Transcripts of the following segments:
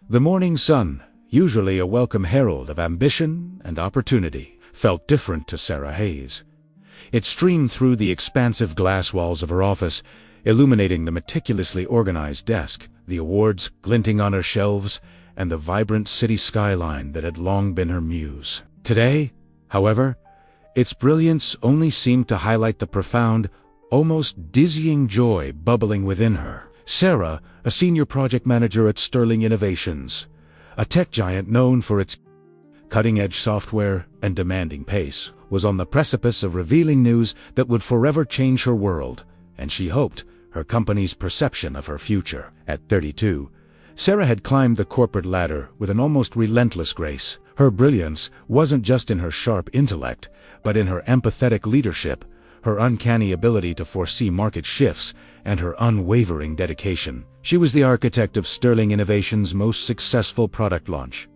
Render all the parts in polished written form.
The morning sun, usually a welcome herald of ambition and opportunity, felt different to Sarah Hayes. It streamed through the expansive glass walls of her office, illuminating the meticulously organized desk, the awards glinting on her shelves, and the vibrant city skyline that had long been her muse. Today, however, its brilliance only seemed to highlight the profound, almost dizzying joy bubbling within her. Sarah, a senior project manager at Sterling Innovations, a tech giant known for its cutting-edge software and demanding pace, was on the precipice of revealing news that would forever change her world, and she hoped her company's perception of her future. At 32, Sarah had climbed the corporate ladder with an almost relentless grace. Her brilliance wasn't just in her sharp intellect, but in her empathetic leadership, her uncanny ability to foresee market shifts, and her unwavering dedication. She was the architect of Sterling Innovations' most successful product launch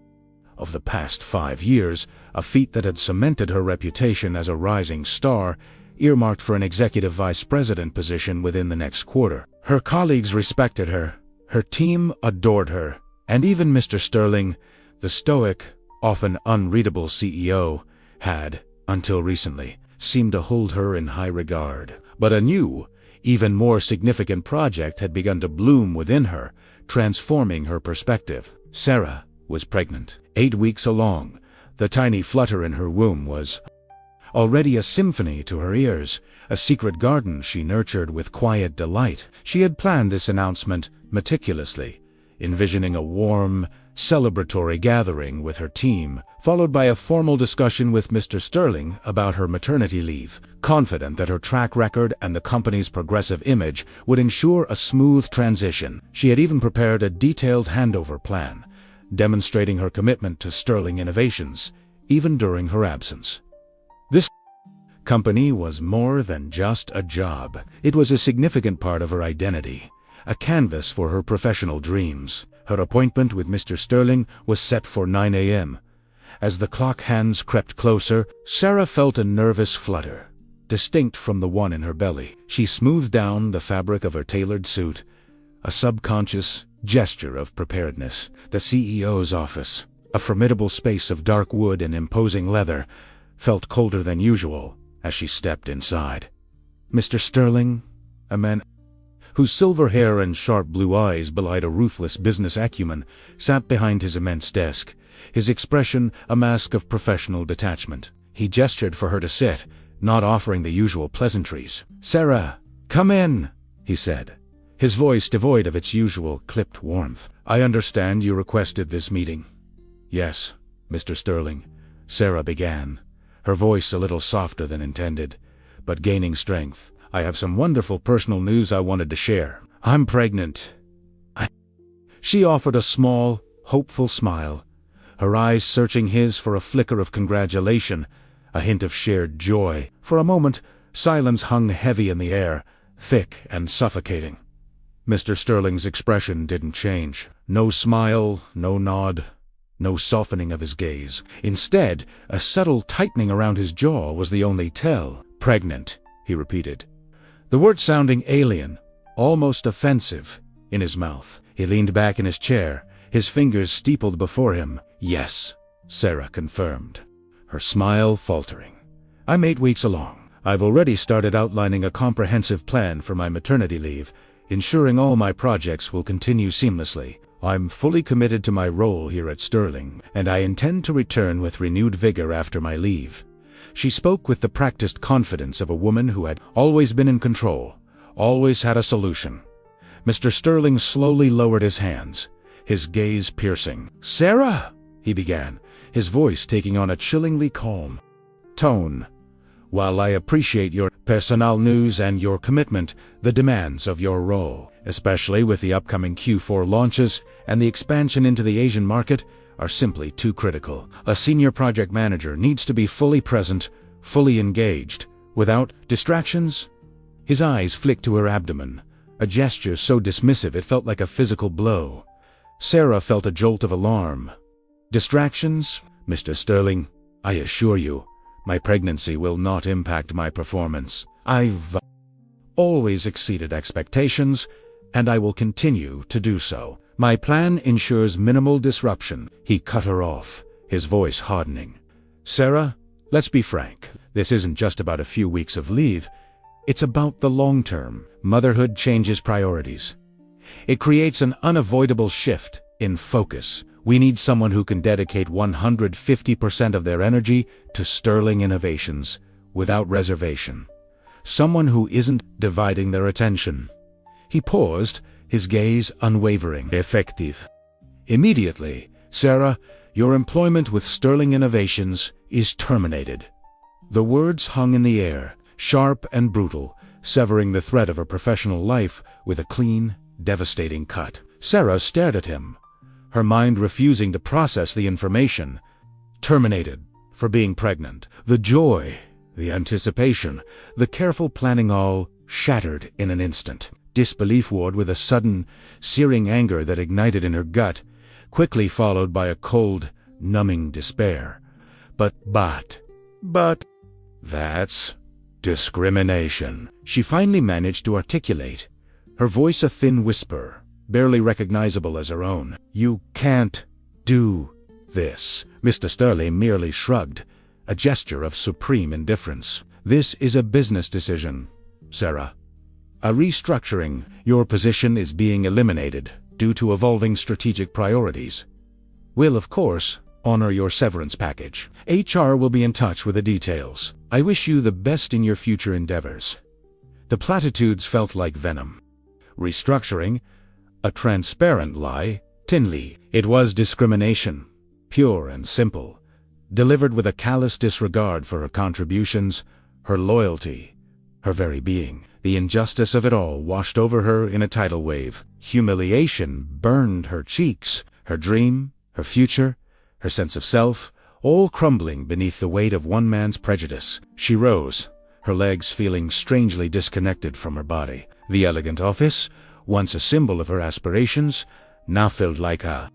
of the past 5 years, a feat that had cemented her reputation as a rising star, earmarked for an executive vice president position within the next quarter. Her colleagues respected her, her team adored her, and even Mr. Sterling, the stoic, often unreadable CEO, had, until recently, seemed to hold her in high regard. But a new, even more significant project had begun to bloom within her, transforming her perspective. Sarah was pregnant. 8 weeks along, the tiny flutter in her womb was already a symphony to her ears, a secret garden she nurtured with quiet delight. She had planned this announcement meticulously, envisioning a warm, celebratory gathering with her team, followed by a formal discussion with Mr. Sterling about her maternity leave. Confident that her track record and the company's progressive image would ensure a smooth transition, she had even prepared a detailed handover plan, demonstrating her commitment to Sterling Innovations, even during her absence. This company was more than just a job. It was a significant part of her identity, a canvas for her professional dreams. Her appointment with Mr. Sterling was set for 9 a.m. As the clock hands crept closer, Sarah felt a nervous flutter, distinct from the one in her belly. She smoothed down the fabric of her tailored suit, a subconscious gesture of preparedness. The CEO's office, a formidable space of dark wood and imposing leather, felt colder than usual as she stepped inside. Mr. Sterling, a man whose silver hair and sharp blue eyes belied a ruthless business acumen, sat behind his immense desk, his expression a mask of professional detachment. He gestured for her to sit, not offering the usual pleasantries. "Sarah, come in," he said, his voice devoid of its usual clipped warmth. "I understand you requested this meeting." "Yes, Mr. Sterling," Sarah began, her voice a little softer than intended, but gaining strength. "I have some wonderful personal news I wanted to share. I'm pregnant." She offered a small, hopeful smile, her eyes searching his for a flicker of congratulation, a hint of shared joy. For a moment, silence hung heavy in the air, thick and suffocating. Mr. Sterling's expression didn't change. No smile, no nod, no softening of his gaze. Instead, a subtle tightening around his jaw was the only tell. "Pregnant," he repeated, the word sounding alien, almost offensive, in his mouth. He leaned back in his chair, his fingers steepled before him. "Yes," Sarah confirmed, her smile faltering. "I'm 8 weeks along. I've already started outlining a comprehensive plan for my maternity leave, ensuring all my projects will continue seamlessly. I'm fully committed to my role here at Sterling, and I intend to return with renewed vigor after my leave." She spoke with the practiced confidence of a woman who had always been in control, always had a solution. Mr. Sterling slowly lowered his hands, his gaze piercing. "Sarah," he began, his voice taking on a chillingly calm tone, "while I appreciate your personal news and your commitment, the demands of your role, especially with the upcoming Q4 launches and the expansion into the Asian market, are simply too critical. A senior project manager needs to be fully present, fully engaged, without distractions." His eyes flicked to her abdomen, a gesture so dismissive it felt like a physical blow. Sarah felt a jolt of alarm. "Distractions? Mr. Sterling, I assure you, my pregnancy will not impact my performance. I've always exceeded expectations, and I will continue to do so." My plan ensures minimal disruption. He cut her off, his voice hardening. Sarah, let's be frank. This isn't just about a few weeks of leave. It's about the long term. Motherhood changes priorities. It creates an unavoidable shift in focus. We need someone who can dedicate 150% of their energy to sterling innovations without reservation. Someone who isn't dividing their attention. He paused, his gaze unwavering. Effective. Immediately, Sarah, your employment with Sterling Innovations is terminated. The words hung in the air, sharp and brutal, severing the thread of her professional life with a clean, devastating cut. Sarah stared at him, her mind refusing to process the information. Terminated for being pregnant. The joy, the anticipation, the careful planning all shattered in an instant. Disbelief warred with a sudden, searing anger that ignited in her gut, quickly followed by a cold, numbing despair. But, that's discrimination. She finally managed to articulate, her voice a thin whisper, barely recognizable as her own. You can't do this. Mr. Sterling merely shrugged, a gesture of supreme indifference. This is a business decision, Sarah. A restructuring. Your position is being eliminated due to evolving strategic priorities. We'll, of course, honor your severance package. HR will be in touch with the details. I wish you the best in your future endeavors. The platitudes felt like venom. Restructuring, a transparent lie, thinly. It was discrimination, pure and simple, delivered with a callous disregard for her contributions, her loyalty, her very being. The injustice of it all washed over her in a tidal wave. Humiliation burned her cheeks, her dream, her future, her sense of self, all crumbling beneath the weight of one man's prejudice. She rose, her legs feeling strangely disconnected from her body. The elegant office, once a symbol of her aspirations, now felt like a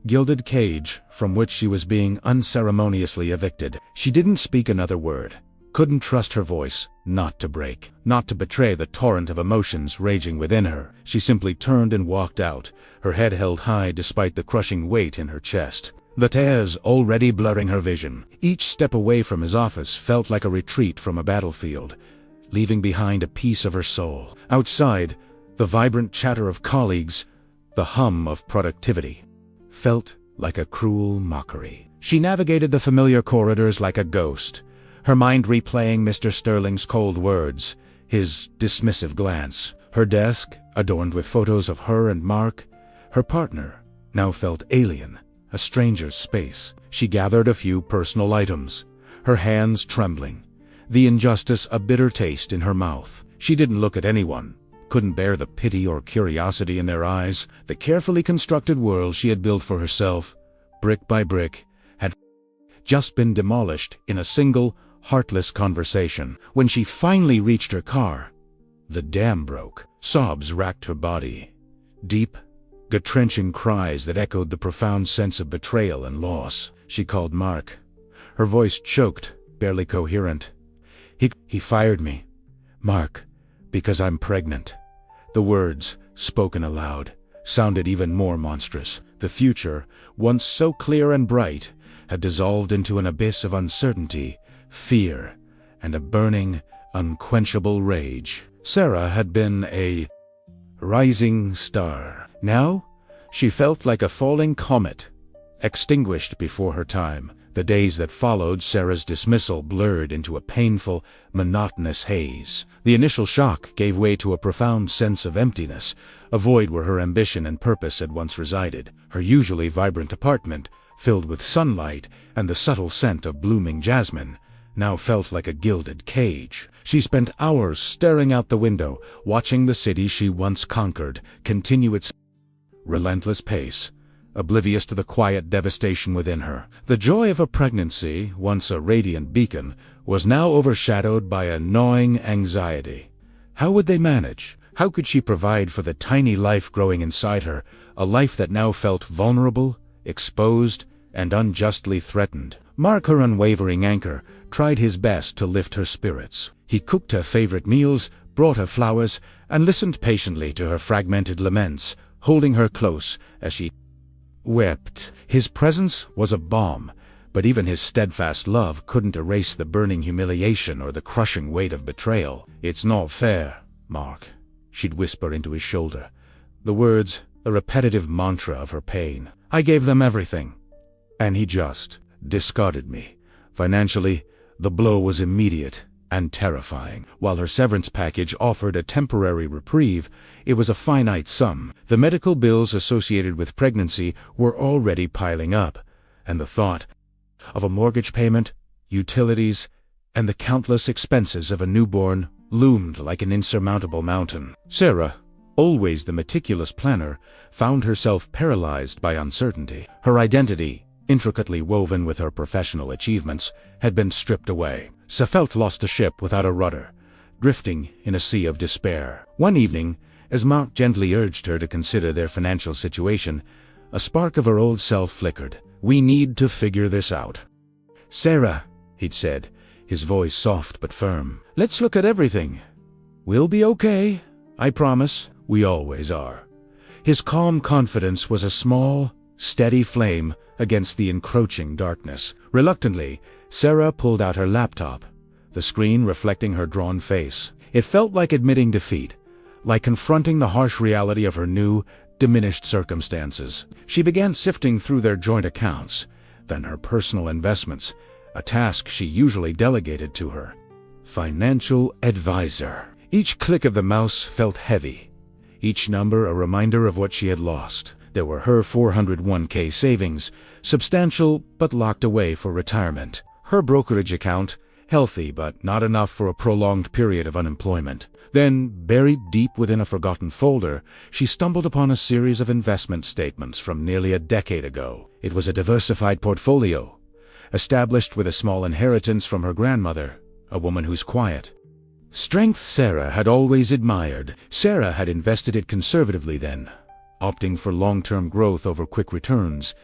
gilded cage from which she was being unceremoniously evicted. She didn't speak another word. Couldn't trust her voice, not to break, not to betray the torrent of emotions raging within her. She simply turned and walked out, her head held high despite the crushing weight in her chest. The tears already blurring her vision. Each step away from his office felt like a retreat from a battlefield, leaving behind a piece of her soul. Outside, the vibrant chatter of colleagues, the hum of productivity, felt like a cruel mockery. She navigated the familiar corridors like a ghost, her mind replaying Mr. Sterling's cold words, his dismissive glance. Her desk, adorned with photos of her and Mark, her partner, now felt alien, a stranger's space. She gathered a few personal items, her hands trembling, the injustice a bitter taste in her mouth. She didn't look at anyone, couldn't bear the pity or curiosity in their eyes. The carefully constructed world she had built for herself, brick by brick, had just been demolished in a single, heartless conversation. When she finally reached her car, the dam broke. Sobs racked her body. Deep, gut-wrenching cries that echoed the profound sense of betrayal and loss. She called Mark. Her voice choked, barely coherent. He fired me, Mark, because I'm pregnant. The words, spoken aloud, sounded even more monstrous. The future, once so clear and bright, had dissolved into an abyss of uncertainty, fear, and a burning, unquenchable rage. Sarah had been a rising star. Now, she felt like a falling comet, extinguished before her time. The days that followed Sarah's dismissal blurred into a painful, monotonous haze. The initial shock gave way to a profound sense of emptiness, a void where her ambition and purpose had once resided. Her usually vibrant apartment, filled with sunlight and the subtle scent of blooming jasmine, now felt like a gilded cage. She spent hours staring out the window, watching the city she once conquered continue its relentless pace, oblivious to the quiet devastation within her. The joy of a pregnancy, once a radiant beacon, was now overshadowed by a gnawing anxiety. How would they manage? How could she provide for the tiny life growing inside her, a life that now felt vulnerable, exposed, and unjustly threatened? Mark, her unwavering anchor, tried his best to lift her spirits. He cooked her favorite meals, brought her flowers, and listened patiently to her fragmented laments, holding her close as she wept. His presence was a balm, but even his steadfast love couldn't erase the burning humiliation or the crushing weight of betrayal. "It's not fair, Mark," she'd whisper into his shoulder, the words a repetitive mantra of her pain. "I gave them everything, and he just discarded me." Financially, the blow was immediate and terrifying. While her severance package offered a temporary reprieve, it was a finite sum. The medical bills associated with pregnancy were already piling up, and the thought of a mortgage payment, utilities, and the countless expenses of a newborn loomed like an insurmountable mountain. Sarah, always the meticulous planner, found herself paralyzed by uncertainty. Her identity, intricately woven with her professional achievements, had been stripped away. She felt lost a ship without a rudder, drifting in a sea of despair. One evening, as Mark gently urged her to consider their financial situation, a spark of her old self flickered. "We need to figure this out, Sarah," he'd said, his voice soft but firm. "Let's look at everything. We'll be okay, I promise." "We always are." His calm confidence was a small, steady flame against the encroaching darkness. Reluctantly, Sarah pulled out her laptop, the screen reflecting her drawn face. It felt like admitting defeat, like confronting the harsh reality of her new, diminished circumstances. She began sifting through their joint accounts, then her personal investments, a task she usually delegated to her financial advisor. Each click of the mouse felt heavy, each number a reminder of what she had lost. There were her 401k savings, substantial but locked away for retirement. Her brokerage account, healthy but not enough for a prolonged period of unemployment. Then, buried deep within a forgotten folder, she stumbled upon a series of investment statements from nearly a decade ago. It was a diversified portfolio, established with a small inheritance from her grandmother, a woman whose quiet strength Sarah had always admired. Sarah had invested it conservatively then, opting for long-term growth over quick returns,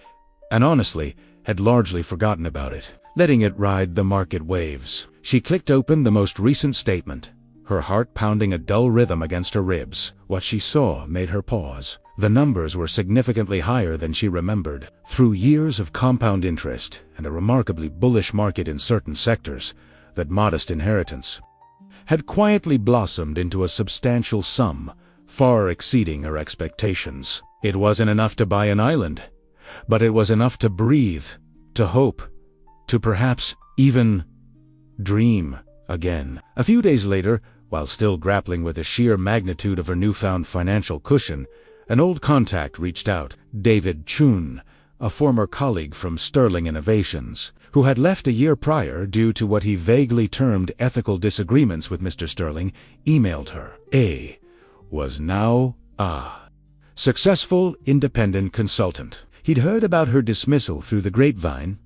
and honestly, had largely forgotten about it, letting it ride the market waves. She clicked open the most recent statement, her heart pounding a dull rhythm against her ribs. What she saw made her pause. The numbers were significantly higher than she remembered. Through years of compound interest and a remarkably bullish market in certain sectors, that modest inheritance had quietly blossomed into a substantial sum, far exceeding her expectations. It wasn't enough to buy an island, but it was enough to breathe, to hope, to perhaps even dream again. A few days later, while still grappling with the sheer magnitude of her newfound financial cushion, an old contact reached out. David Chun, a former colleague from Sterling Innovations, who had left a year prior due to what he vaguely termed ethical disagreements with Mr. Sterling, emailed her. A was now a successful independent consultant. He'd heard about her dismissal through the grapevine.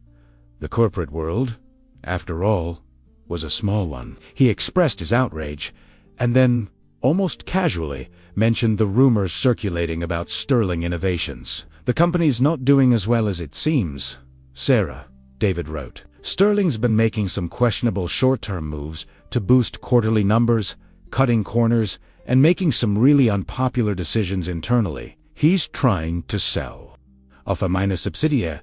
The corporate world, after all, was a small one. He expressed his outrage, and then, almost casually, mentioned the rumors circulating about Sterling Innovations. "The company's not doing as well as it seems, Sarah," David wrote. "Sterling's been making some questionable short-term moves to boost quarterly numbers, cutting corners, and making some really unpopular decisions internally. He's trying to sell off a minor subsidiary,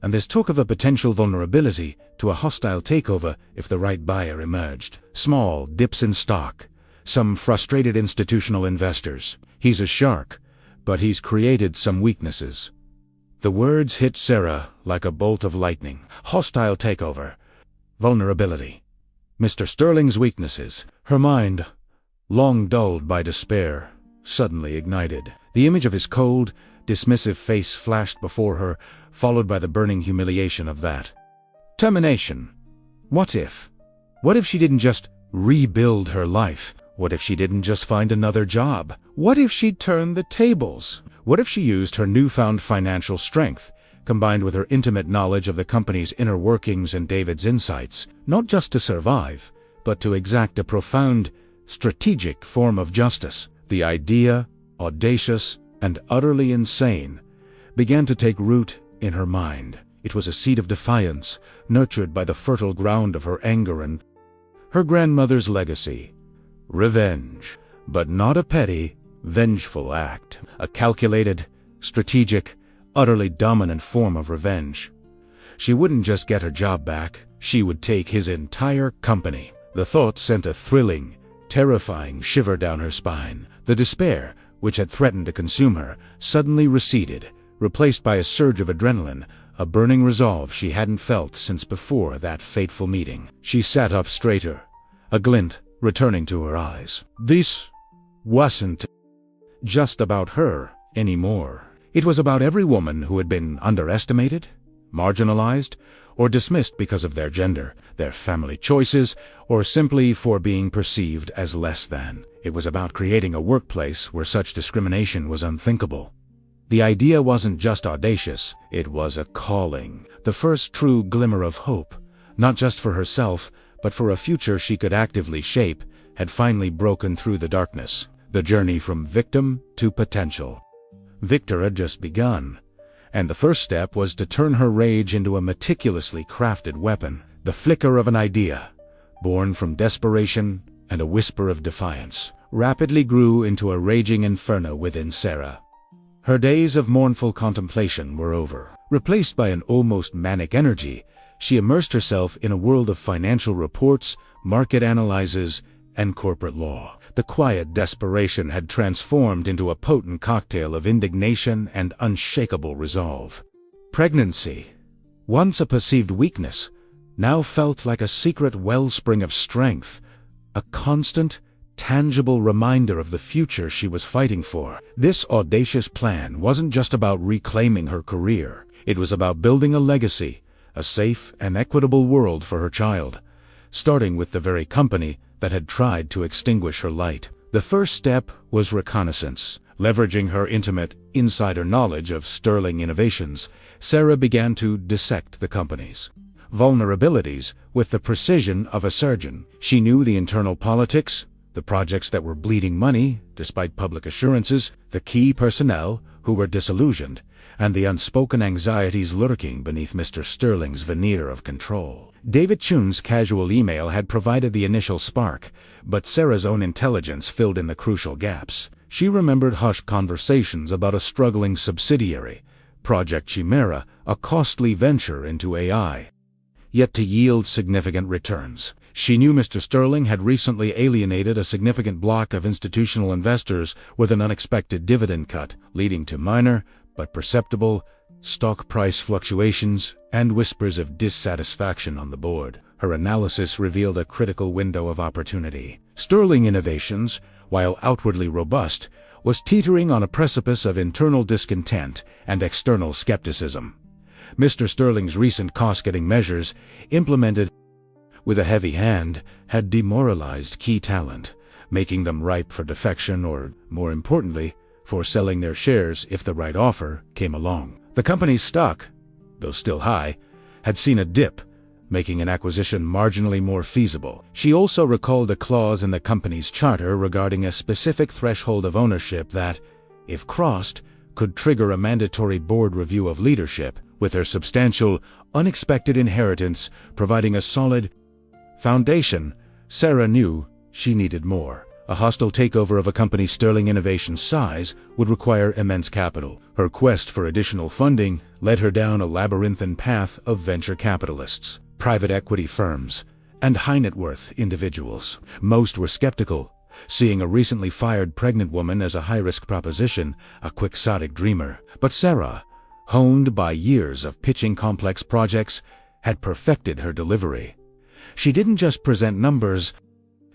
and there's talk of a potential vulnerability to a hostile takeover if the right buyer emerged. Small dips in stock, some frustrated institutional investors. He's a shark, but he's created some weaknesses." The words hit Sarah like a bolt of lightning. Hostile takeover, vulnerability, Mr. Sterling's weaknesses. Her mind, long dulled by despair, suddenly ignited. The image of his cold, dismissive face flashed before her, followed by the burning humiliation of that termination. What if? What if she didn't just rebuild her life? What if she didn't just find another job? What if she'd turned the tables? What if she used her newfound financial strength, combined with her intimate knowledge of the company's inner workings and David's insights, not just to survive, but to exact a profound, strategic form of justice? The idea, audacious and utterly insane, began to take root in her mind. It was a seed of defiance, nurtured by the fertile ground of her anger and her grandmother's legacy. Revenge, but not a petty, vengeful act, a calculated, strategic, utterly dominant form of revenge. She wouldn't just get her job back, she would take his entire company. The thought sent a thrilling, terrifying shiver down her spine. The despair, which had threatened to consume her, suddenly receded, replaced by a surge of adrenaline, a burning resolve she hadn't felt since before that fateful meeting. She sat up straighter, a glint returning to her eyes. This wasn't just about her anymore. It was about every woman who had been underestimated, marginalized, or dismissed because of their gender, their family choices, or simply for being perceived as less than. It was about creating a workplace where such discrimination was unthinkable. The idea wasn't just audacious, it was a calling, the first true glimmer of hope, not just for herself, but for a future she could actively shape, had finally broken through the darkness. The journey from victim to potential. Victor had just begun, and the first step was to turn her rage into a meticulously crafted weapon, the flicker of an idea, born from desperation and a whisper of defiance, rapidly grew into a raging inferno within Sarah. Her days of mournful contemplation were over. Replaced by an almost manic energy, she immersed herself in a world of financial reports, market analyses, and corporate law. The quiet desperation had transformed into a potent cocktail of indignation and unshakable resolve. Pregnancy, once a perceived weakness, now felt like a secret wellspring of strength, a constant, tangible reminder of the future she was fighting for. This audacious plan wasn't just about reclaiming her career. It was about building a legacy, a safe and equitable world for her child, starting with the very company that had tried to extinguish her light. The first step was reconnaissance. Leveraging her intimate, insider knowledge of Sterling Innovations, Sarah began to dissect the company's vulnerabilities with the precision of a surgeon. She knew the internal politics, the projects that were bleeding money, despite public assurances, the key personnel who were disillusioned, and the unspoken anxieties lurking beneath Mr. Sterling's veneer of control. David Chune's casual email had provided the initial spark, but Sarah's own intelligence filled in the crucial gaps. She remembered hushed conversations about a struggling subsidiary, Project Chimera, a costly venture into AI, yet to yield significant returns. She knew Mr. Sterling had recently alienated a significant block of institutional investors with an unexpected dividend cut, leading to minor, but perceptible, stock price fluctuations and whispers of dissatisfaction on the board. Her analysis revealed a critical window of opportunity. Sterling Innovations, while outwardly robust, was teetering on a precipice of internal discontent and external skepticism. Mr. Sterling's recent cost-cutting measures, implemented with a heavy hand, had demoralized key talent, making them ripe for defection or, more importantly, for selling their shares if the right offer came along. The company's stock, though still high, had seen a dip, making an acquisition marginally more feasible. She also recalled a clause in the company's charter regarding a specific threshold of ownership that, if crossed, could trigger a mandatory board review of leadership, with her substantial, unexpected inheritance providing a solid foundation. Sarah knew she needed more. A hostile takeover of a company Sterling Innovations' size would require immense capital. Her quest for additional funding led her down a labyrinthine path of venture capitalists, private equity firms, and high-net-worth individuals. Most were skeptical, seeing a recently fired pregnant woman as a high-risk proposition, a quixotic dreamer. But Sarah, honed by years of pitching complex projects, had perfected her delivery. She didn't just present numbers.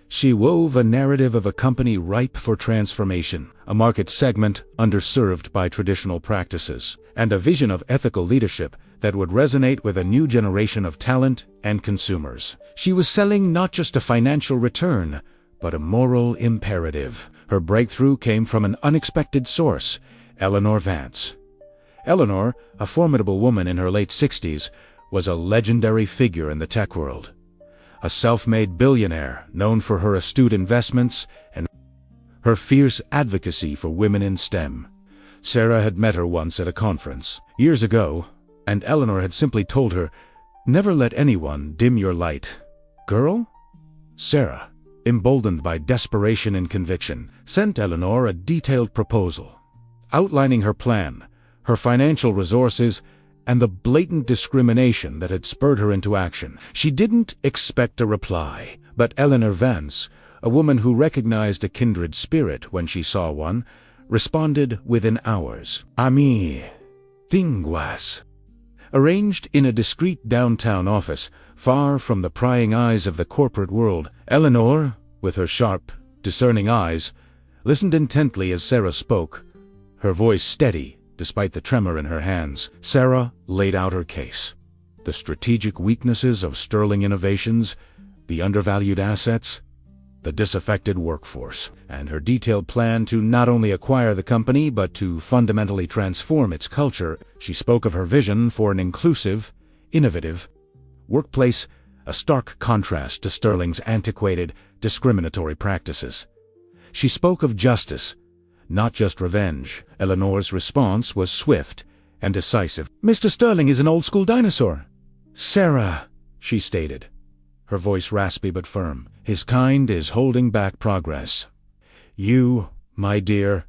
She wove a narrative of a company ripe for transformation, a market segment underserved by traditional practices, and a vision of ethical leadership that would resonate with a new generation of talent and consumers. She was selling not just a financial return, but a moral imperative. Her breakthrough came from an unexpected source, Eleanor Vance. Eleanor, a formidable woman in her late 60s, was a legendary figure in the tech world. A self-made billionaire known for her astute investments and her fierce advocacy for women in STEM. Sarah had met her once at a conference years ago, and Eleanor had simply told her, "Never let anyone dim your light." Girl? Sarah. emboldened by desperation and conviction, sent Eleanor a detailed proposal, outlining her plan, her financial resources, and the blatant discrimination that had spurred her into action. She didn't expect a reply, but Eleanor Vance, a woman who recognized a kindred spirit when she saw one, responded within hours. Ami, tinguas. Arranged in a discreet downtown office, far from the prying eyes of the corporate world, Eleanor, with her sharp, discerning eyes, listened intently as Sarah spoke, her voice steady despite the tremor in her hands. Sarah laid out her case. The strategic weaknesses of Sterling Innovations, the undervalued assets, the disaffected workforce, and her detailed plan to not only acquire the company but to fundamentally transform its culture. She spoke of her vision for an inclusive, innovative workplace, a stark contrast to Sterling's antiquated, discriminatory practices. She spoke of justice, not just revenge. Eleanor's response was swift and decisive. "Mr. Sterling is an old-school dinosaur." "Sarah," she stated, her voice raspy but firm, "his kind is holding back progress. You, my dear,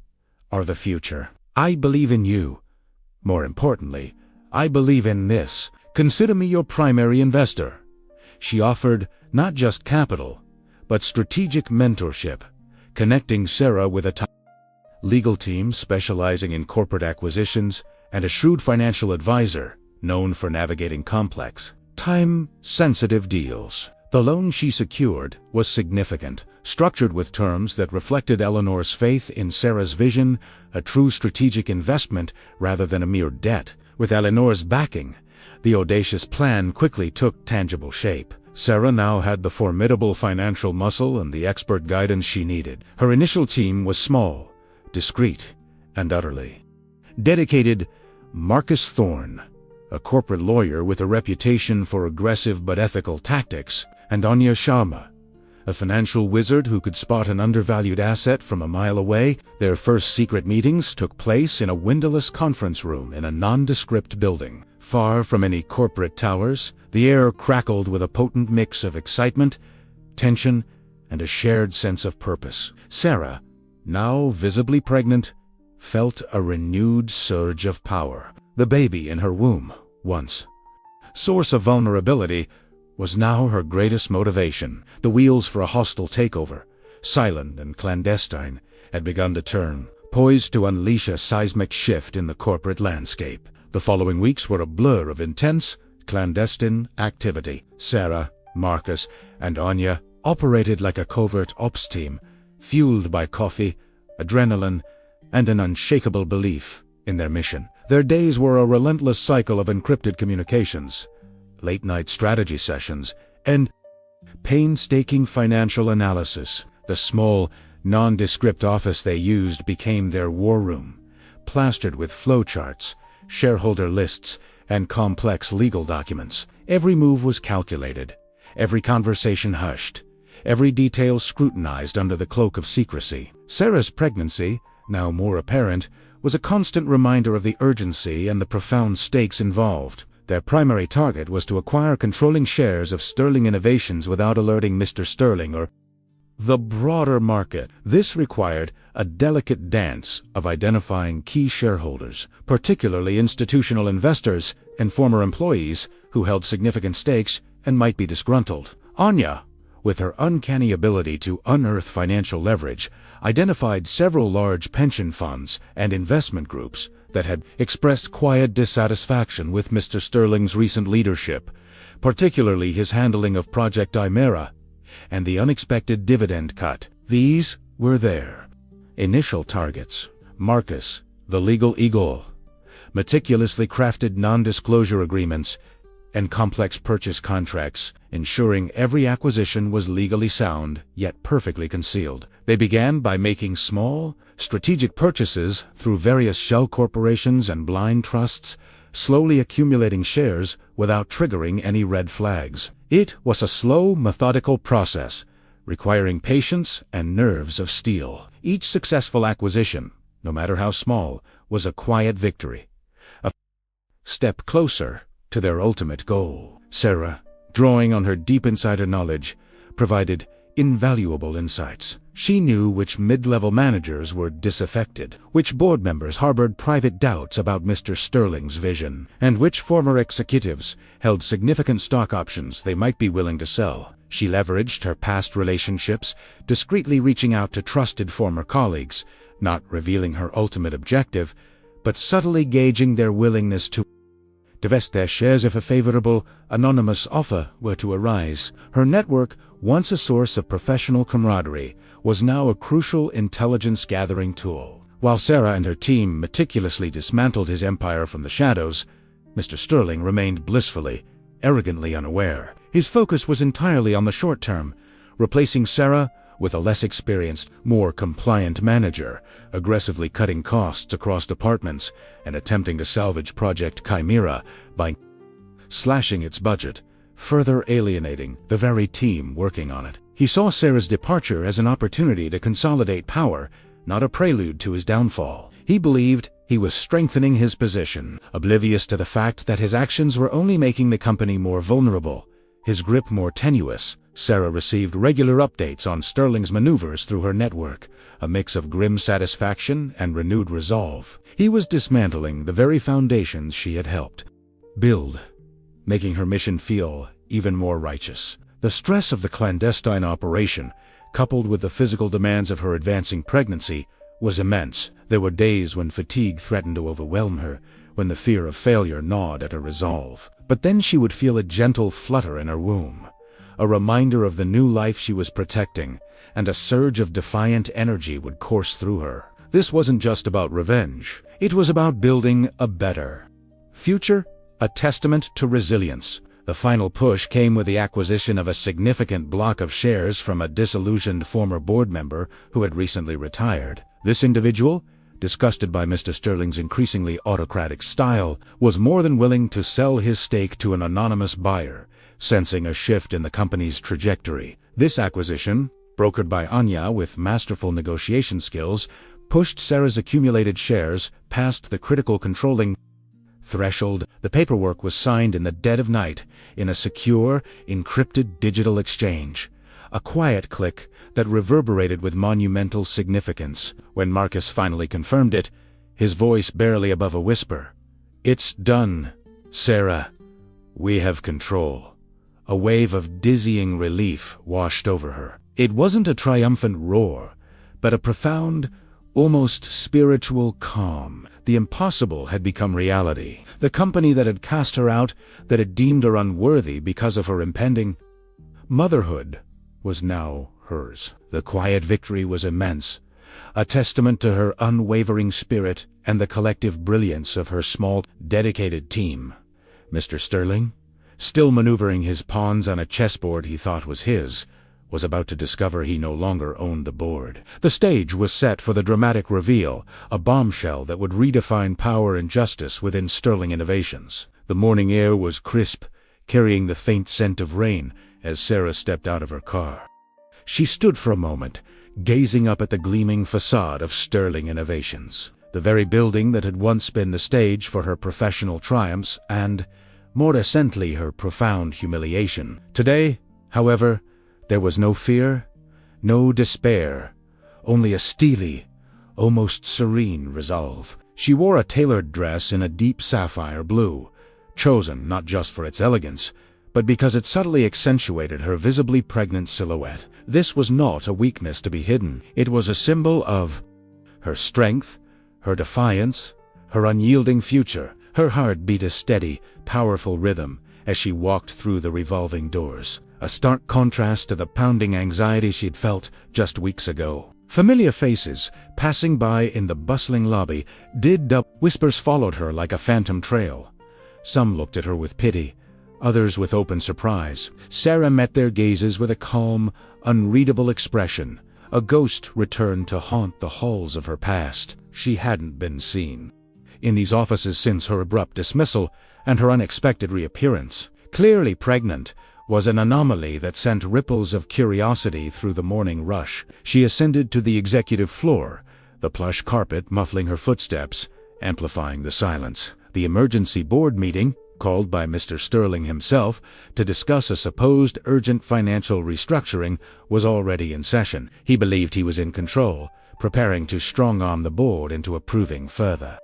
are the future. I believe in you. More importantly, I believe in this. Consider me your primary investor." She offered not just capital, but strategic mentorship, connecting Sarah with a top legal team specializing in corporate acquisitions and a shrewd financial advisor known for navigating complex, time-sensitive deals. The loan she secured was significant, structured with terms that reflected Eleanor's faith in Sarah's vision, a true strategic investment rather than a mere debt. With Eleanor's backing, the audacious plan quickly took tangible shape. Sarah now had the formidable financial muscle and the expert guidance she needed. Her initial team was small, discreet, and utterly dedicated. Marcus Thorne, a corporate lawyer with a reputation for aggressive but ethical tactics, and Anya Sharma, a financial wizard who could spot an undervalued asset from a mile away. Their first secret meetings took place in a windowless conference room in a nondescript building. Far from any corporate towers, the air crackled with a potent mix of excitement, tension, and a shared sense of purpose. Sarah, now visibly pregnant, felt a renewed surge of power. The baby in her womb, once source of vulnerability, was now her greatest motivation. The wheels for a hostile takeover, silent and clandestine, had begun to turn, poised to unleash a seismic shift in the corporate landscape. The following weeks were a blur of intense, clandestine activity. Sarah, Marcus, and Anya operated like a covert ops team, fueled by coffee, adrenaline, and an unshakable belief in their mission. Their days were a relentless cycle of encrypted communications, late-night strategy sessions, and painstaking financial analysis. The small, nondescript office they used became their war room, plastered with flowcharts, shareholder lists, and complex legal documents. Every move was calculated, every conversation hushed, every detail scrutinized under the cloak of secrecy. Sarah's pregnancy, now more apparent, was a constant reminder of the urgency and the profound stakes involved. Their primary target was to acquire controlling shares of Sterling Innovations without alerting Mr. Sterling or the broader market. This required a delicate dance of identifying key shareholders, particularly institutional investors and former employees who held significant stakes and might be disgruntled. Anya, with her uncanny ability to unearth financial leverage, identified several large pension funds and investment groups that had expressed quiet dissatisfaction with Mr. Sterling's recent leadership, particularly his handling of Project Chimera and the unexpected dividend cut. These were their initial targets. Marcus, the legal eagle, meticulously crafted non-disclosure agreements and complex purchase contracts, ensuring every acquisition was legally sound yet perfectly concealed. They began by making small, strategic purchases through various shell corporations and blind trusts, slowly accumulating shares without triggering any red flags. It was a slow, methodical process, requiring patience and nerves of steel. Each successful acquisition, no matter how small, was a quiet victory, a step closer to their ultimate goal. Sarah, drawing on her deep insider knowledge, provided invaluable insights. She knew which mid-level managers were disaffected, which board members harbored private doubts about Mr. Sterling's vision, and which former executives held significant stock options they might be willing to sell. She leveraged her past relationships, discreetly reaching out to trusted former colleagues, not revealing her ultimate objective, but subtly gauging their willingness to divest their shares if a favorable, anonymous offer were to arise. Her network, once a source of professional camaraderie, was now a crucial intelligence-gathering tool. While Sarah and her team meticulously dismantled his empire from the shadows, Mr. Sterling remained blissfully, arrogantly unaware. His focus was entirely on the short term, replacing Sarah with a less experienced, more compliant manager, aggressively cutting costs across departments and attempting to salvage Project Chimera by slashing its budget, further alienating the very team working on it. He saw Sarah's departure as an opportunity to consolidate power, not a prelude to his downfall. He believed he was strengthening his position, oblivious to the fact that his actions were only making the company more vulnerable, his grip more tenuous. Sarah received regular updates on Sterling's maneuvers through her network, a mix of grim satisfaction and renewed resolve. He was dismantling the very foundations she had helped build, making her mission feel even more righteous. The stress of the clandestine operation, coupled with the physical demands of her advancing pregnancy, was immense. There were days when fatigue threatened to overwhelm her, when the fear of failure gnawed at her resolve. But then she would feel a gentle flutter in her womb, a reminder of the new life she was protecting, and a surge of defiant energy would course through her. This wasn't just about revenge. It was about building a better future, a testament to resilience. The final push came with the acquisition of a significant block of shares from a disillusioned former board member who had recently retired. This individual, disgusted by Mr. Sterling's increasingly autocratic style, was more than willing to sell his stake to an anonymous buyer, sensing a shift in the company's trajectory. This acquisition, brokered by Anya with masterful negotiation skills, pushed Sarah's accumulated shares past the critical controlling threshold. The paperwork was signed in the dead of night in a secure, encrypted digital exchange, a quiet click that reverberated with monumental significance. When Marcus finally confirmed it, his voice barely above a whisper, "It's done, Sarah. We have control." A wave of dizzying relief washed over her. It wasn't a triumphant roar, but a profound, almost spiritual calm. The impossible had become reality. The company that had cast her out, that had deemed her unworthy because of her impending motherhood, was now hers. The quiet victory was immense, a testament to her unwavering spirit and the collective brilliance of her small, dedicated team. Mr. Sterling, still maneuvering his pawns on a chessboard he thought was his, was about to discover he no longer owned the board. The stage was set for the dramatic reveal, a bombshell that would redefine power and justice within Sterling Innovations. The morning air was crisp, carrying the faint scent of rain as Sarah stepped out of her car. She stood for a moment, gazing up at the gleaming facade of Sterling Innovations, the very building that had once been the stage for her professional triumphs and, more recently, her profound humiliation. Today, however, there was no fear, no despair, only a steely, almost serene resolve. She wore a tailored dress in a deep sapphire blue, chosen not just for its elegance, but because it subtly accentuated her visibly pregnant silhouette. This was not a weakness to be hidden. It was a symbol of her strength, her defiance, her unyielding future. Her heart beat a steady, powerful rhythm as she walked through the revolving doors, a stark contrast to the pounding anxiety she'd felt just weeks ago. Familiar faces, passing by in the bustling lobby, whispers followed her like a phantom trail. Some looked at her with pity, others with open surprise. Sarah met their gazes with a calm, unreadable expression. A ghost returned to haunt the halls of her past. She hadn't been seen in these offices since her abrupt dismissal and her unexpected reappearance. Clearly pregnant was an anomaly that sent ripples of curiosity through the morning rush. She ascended to the executive floor, the plush carpet muffling her footsteps, amplifying the silence. The emergency board meeting, called by Mr. Sterling himself to discuss a supposed urgent financial restructuring, was already in session. He believed he was in control, preparing to strong-arm the board into approving further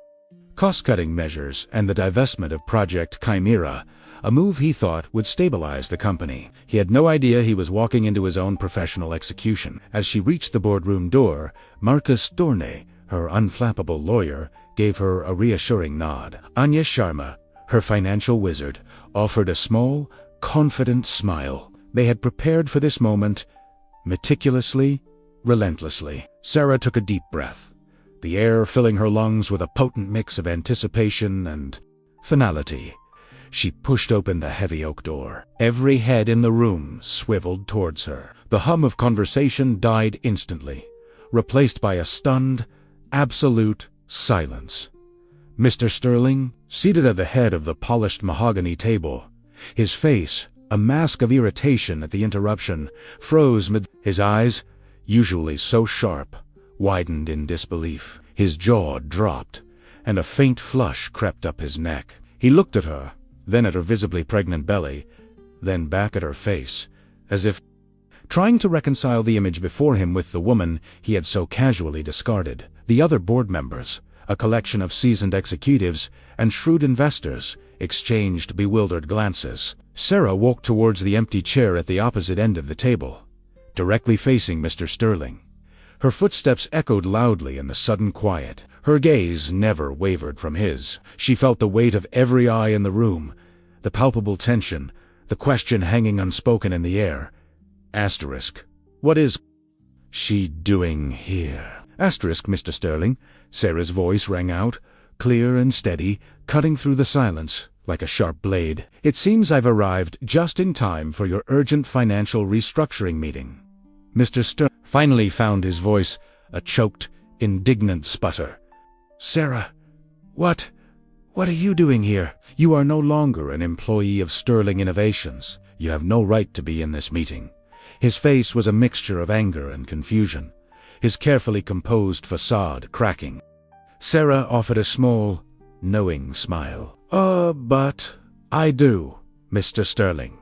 cost-cutting measures and the divestment of Project Chimera, a move he thought would stabilize the company. He had no idea he was walking into his own professional execution. As she reached the boardroom door, Marcus Stornay, her unflappable lawyer, gave her a reassuring nod. Anya Sharma, her financial wizard, offered a small, confident smile. They had prepared for this moment, meticulously, relentlessly. Sarah took a deep breath, the air filling her lungs with a potent mix of anticipation and finality. She pushed open the heavy oak door. Every head in the room swiveled towards her. The hum of conversation died instantly, replaced by a stunned, absolute silence. Mr. Sterling, seated at the head of the polished mahogany table, his face, a mask of irritation at the interruption, froze mid. His eyes, usually so sharp, widened in disbelief. His jaw dropped, and a faint flush crept up his neck. He looked at her, then at her visibly pregnant belly, then back at her face, as if trying to reconcile the image before him with the woman he had so casually discarded. The other board members, a collection of seasoned executives and shrewd investors, exchanged bewildered glances. Sarah walked towards the empty chair at the opposite end of the table, directly facing Mr. Sterling. Her footsteps echoed loudly in the sudden quiet. Her gaze never wavered from his. She felt the weight of every eye in the room, the palpable tension, the question hanging unspoken in the air. Asterisk. What is she doing here? Asterisk, Mr. Sterling. Sarah's voice rang out, clear and steady, cutting through the silence like a sharp blade. It seems I've arrived just in time for your urgent financial restructuring meeting. Mr. Sterling finally found his voice, a choked, indignant sputter. Sarah, what are you doing here? You are no longer an employee of Sterling Innovations. You have no right to be in this meeting. His face was a mixture of anger and confusion, his carefully composed facade cracking. Sarah offered a small, knowing smile. But I do, Mr. Sterling.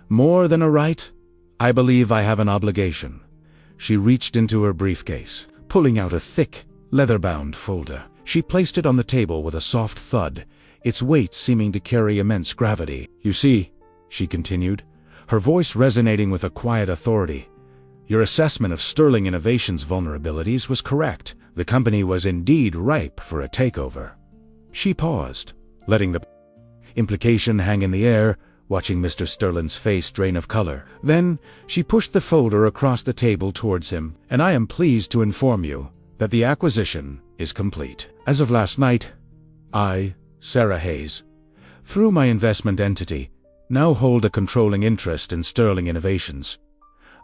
More than a right, I believe I have an obligation. She reached into her briefcase, pulling out a thick, leather-bound folder. She placed it on the table with a soft thud, its weight seeming to carry immense gravity. You see, she continued, her voice resonating with a quiet authority, your assessment of Sterling Innovations' vulnerabilities was correct. The company was indeed ripe for a takeover. She paused, letting the implication hang in the air, watching Mr. Sterling's face drain of color. Then she pushed the folder across the table towards him. And I am pleased to inform you that the acquisition is complete. As of last night, I, Sarah Hayes, through my investment entity, now hold a controlling interest in Sterling Innovations.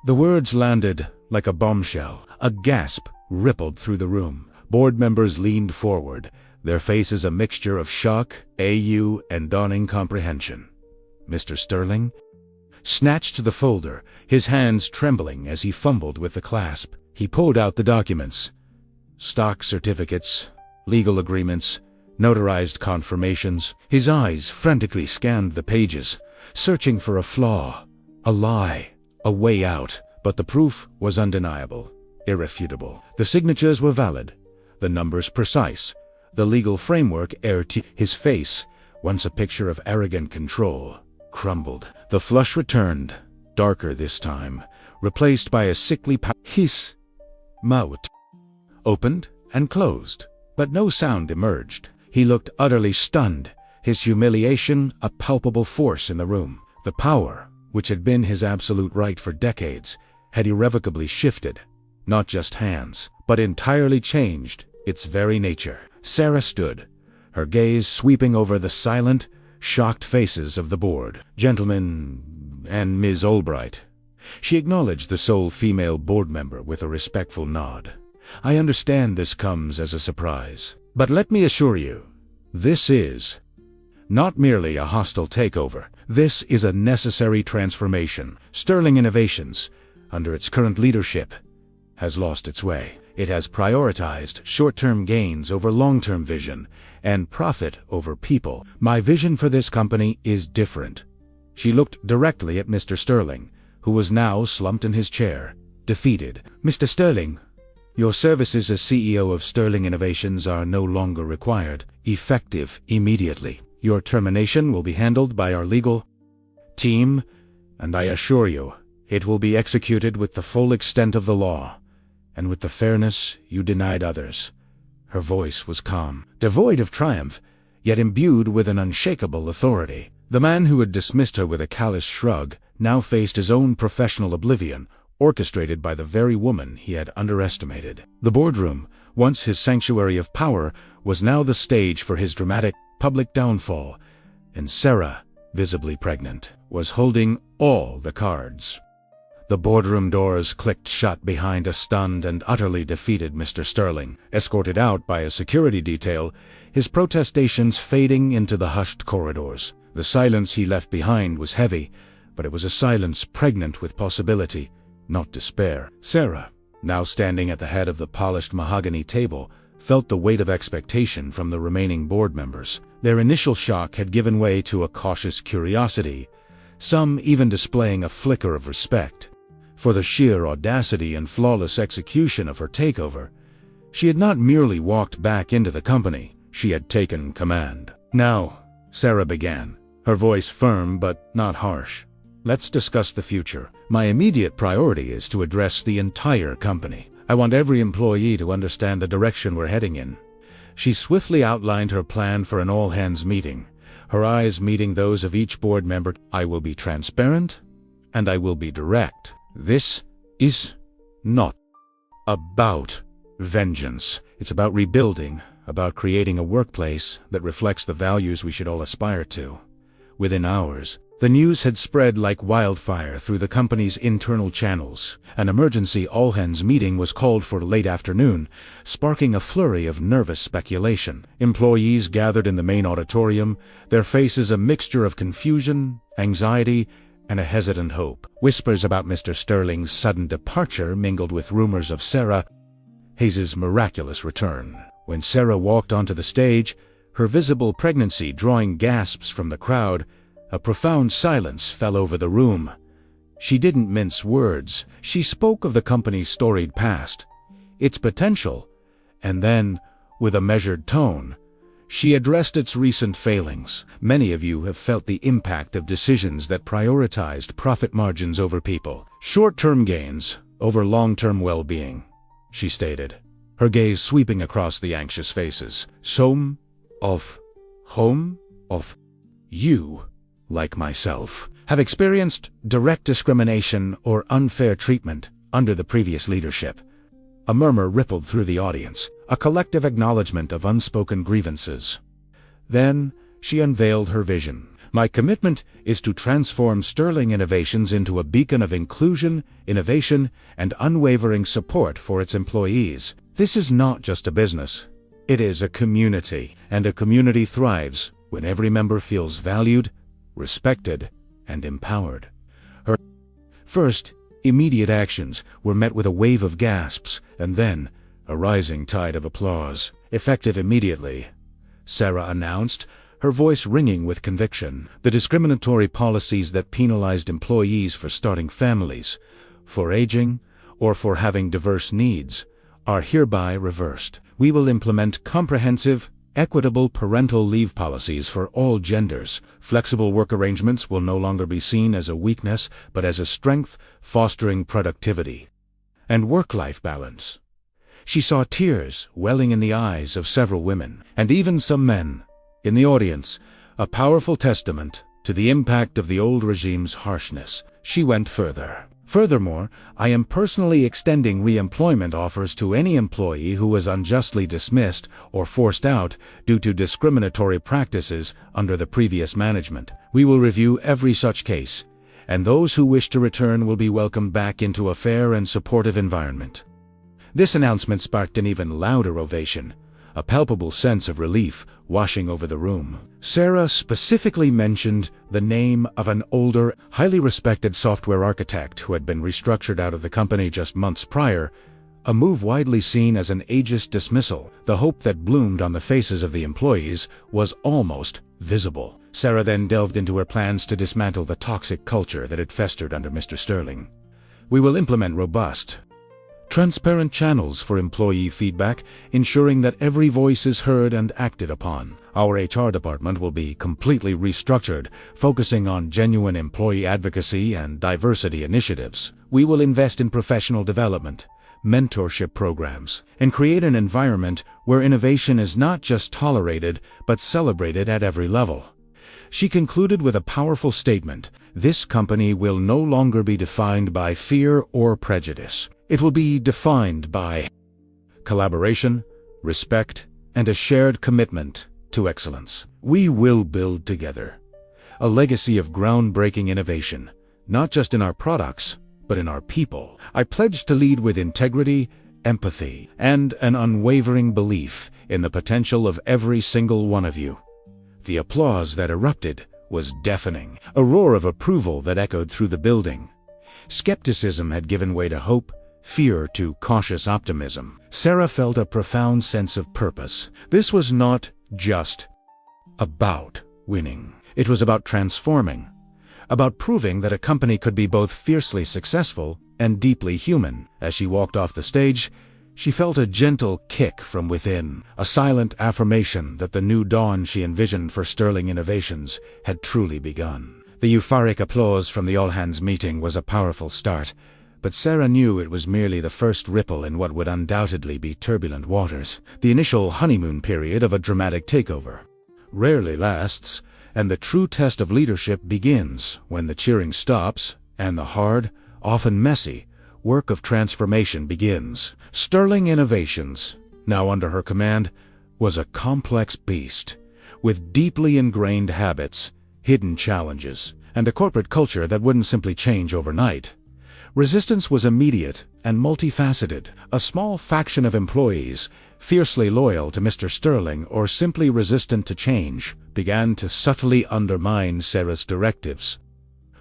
The words landed like a bombshell. A gasp rippled through the room. Board members leaned forward, their faces a mixture of shock, awe, and dawning comprehension. Mr. Sterling snatched the folder, his hands trembling as he fumbled with the clasp. He pulled out the documents. Stock certificates, legal agreements, notarized confirmations. His eyes frantically scanned the pages, searching for a flaw, a lie, a way out. But the proof was undeniable, irrefutable. The signatures were valid, the numbers precise, the legal framework His face, once a picture of arrogant control, crumbled. The flush returned, darker this time, replaced by a sickly his mouth opened and closed, but no sound emerged. He looked utterly stunned, his humiliation a palpable force in the room. The power, which had been his absolute right for decades, had irrevocably shifted, not just hands, but entirely changed its very nature. Sarah stood, her gaze sweeping over the silent, shocked faces of the board. Gentlemen and Ms. Albright. She acknowledged the sole female board member with a respectful nod. I understand this comes as a surprise, but let me assure you, this is not merely a hostile takeover. This is a necessary transformation. Sterling Innovations, under its current leadership, has lost its way. It has prioritized short-term gains over long-term vision, and profit over people. My vision for this company is different." She looked directly at Mr. Sterling, who was now slumped in his chair, defeated. "Mr. Sterling, your services as CEO of Sterling Innovations are no longer required, effective immediately. Your termination will be handled by our legal team, and I assure you, it will be executed with the full extent of the law, and with the fairness you denied others." Her voice was calm, devoid of triumph, yet imbued with an unshakable authority. The man who had dismissed her with a callous shrug now faced his own professional oblivion, orchestrated by the very woman he had underestimated. The boardroom, once his sanctuary of power, was now the stage for his dramatic public downfall, and Sarah, visibly pregnant, was holding all the cards. The boardroom doors clicked shut behind a stunned and utterly defeated Mr. Sterling, escorted out by a security detail, his protestations fading into the hushed corridors. The silence he left behind was heavy, but it was a silence pregnant with possibility, not despair. Sarah, now standing at the head of the polished mahogany table, felt the weight of expectation from the remaining board members. Their initial shock had given way to a cautious curiosity, some even displaying a flicker of respect. For the sheer audacity and flawless execution of her takeover, she had not merely walked back into the company, she had taken command. "Now," Sarah began, her voice firm but not harsh, "let's discuss the future. My immediate priority is to address the entire company. I want every employee to understand the direction we're heading in." She swiftly outlined her plan for an all-hands meeting, her eyes meeting those of each board member. "I will be transparent, and I will be direct. This is not about vengeance. It's about rebuilding, about creating a workplace that reflects the values we should all aspire to." Within hours, the news had spread like wildfire through the company's internal channels. An emergency all-hands meeting was called for late afternoon, sparking a flurry of nervous speculation. Employees gathered in the main auditorium, their faces a mixture of confusion, anxiety, and a hesitant hope. Whispers about Mr. Sterling's sudden departure mingled with rumors of Sarah Hayes's miraculous return. When Sarah walked onto the stage, her visible pregnancy drawing gasps from the crowd, a profound silence fell over the room. She didn't mince words. She spoke of the company's storied past, its potential, and then, with a measured tone, she addressed its recent failings. "Many of you have felt the impact of decisions that prioritized profit margins over people, short-term gains over long-term well-being," she stated, her gaze sweeping across the anxious faces. "Some of you, like myself, have experienced direct discrimination or unfair treatment under the previous leadership." A murmur rippled through the audience, a collective acknowledgement of unspoken grievances. Then she unveiled her vision. "My commitment is to transform Sterling Innovations into a beacon of inclusion, innovation, and unwavering support for its employees. This is not just a business. It is a community, and a community thrives when every member feels valued, respected, and empowered." Her first immediate actions were met with a wave of gasps, and then a rising tide of applause. "Effective immediately," Sarah announced, her voice ringing with conviction. "The discriminatory policies that penalized employees for starting families, for aging, or for having diverse needs are hereby reversed. We will implement comprehensive, equitable parental leave policies for all genders. Flexible work arrangements will no longer be seen as a weakness, but as a strength, fostering productivity and work-life balance." She saw tears welling in the eyes of several women, and even some men, in the audience, a powerful testament to the impact of the old regime's harshness. She went further. "Furthermore, I am personally extending re-employment offers to any employee who was unjustly dismissed or forced out due to discriminatory practices under the previous management. We will review every such case, and those who wish to return will be welcomed back into a fair and supportive environment." This announcement sparked an even louder ovation, a palpable sense of relief washing over the room. Sarah specifically mentioned the name of an older, highly respected software architect who had been restructured out of the company just months prior, a move widely seen as an ageist dismissal. The hope that bloomed on the faces of the employees was almost visible. Sarah then delved into her plans to dismantle the toxic culture that had festered under Mr. Sterling. We will implement robust, transparent channels for employee feedback, ensuring that every voice is heard and acted upon. Our HR department will be completely restructured, focusing on genuine employee advocacy and diversity initiatives. We will invest in professional development, mentorship programs, and create an environment where innovation is not just tolerated, but celebrated at every level. She concluded with a powerful statement: this company will no longer be defined by fear or prejudice. It will be defined by collaboration, respect, and a shared commitment to excellence. We will build together a legacy of groundbreaking innovation, not just in our products, but in our people. I pledge to lead with integrity, empathy, and an unwavering belief in the potential of every single one of you. The applause that erupted was deafening, a roar of approval that echoed through the building. Skepticism had given way to hope, fear to cautious optimism. Sarah felt a profound sense of purpose. This was not just about winning. It was about transforming, about proving that a company could be both fiercely successful and deeply human. As she walked off the stage, she felt a gentle kick from within, a silent affirmation that the new dawn she envisioned for Sterling Innovations had truly begun. The euphoric applause from the all-hands meeting was a powerful start, but Sarah knew it was merely the first ripple in what would undoubtedly be turbulent waters. The initial honeymoon period of a dramatic takeover rarely lasts, and the true test of leadership begins when the cheering stops and the hard, often messy, work of transformation begins. Sterling Innovations, now under her command, was a complex beast, with deeply ingrained habits, hidden challenges, and a corporate culture that wouldn't simply change overnight. Resistance was immediate and multifaceted. A small faction of employees, fiercely loyal to Mr. Sterling or simply resistant to change, began to subtly undermine Sarah's directives.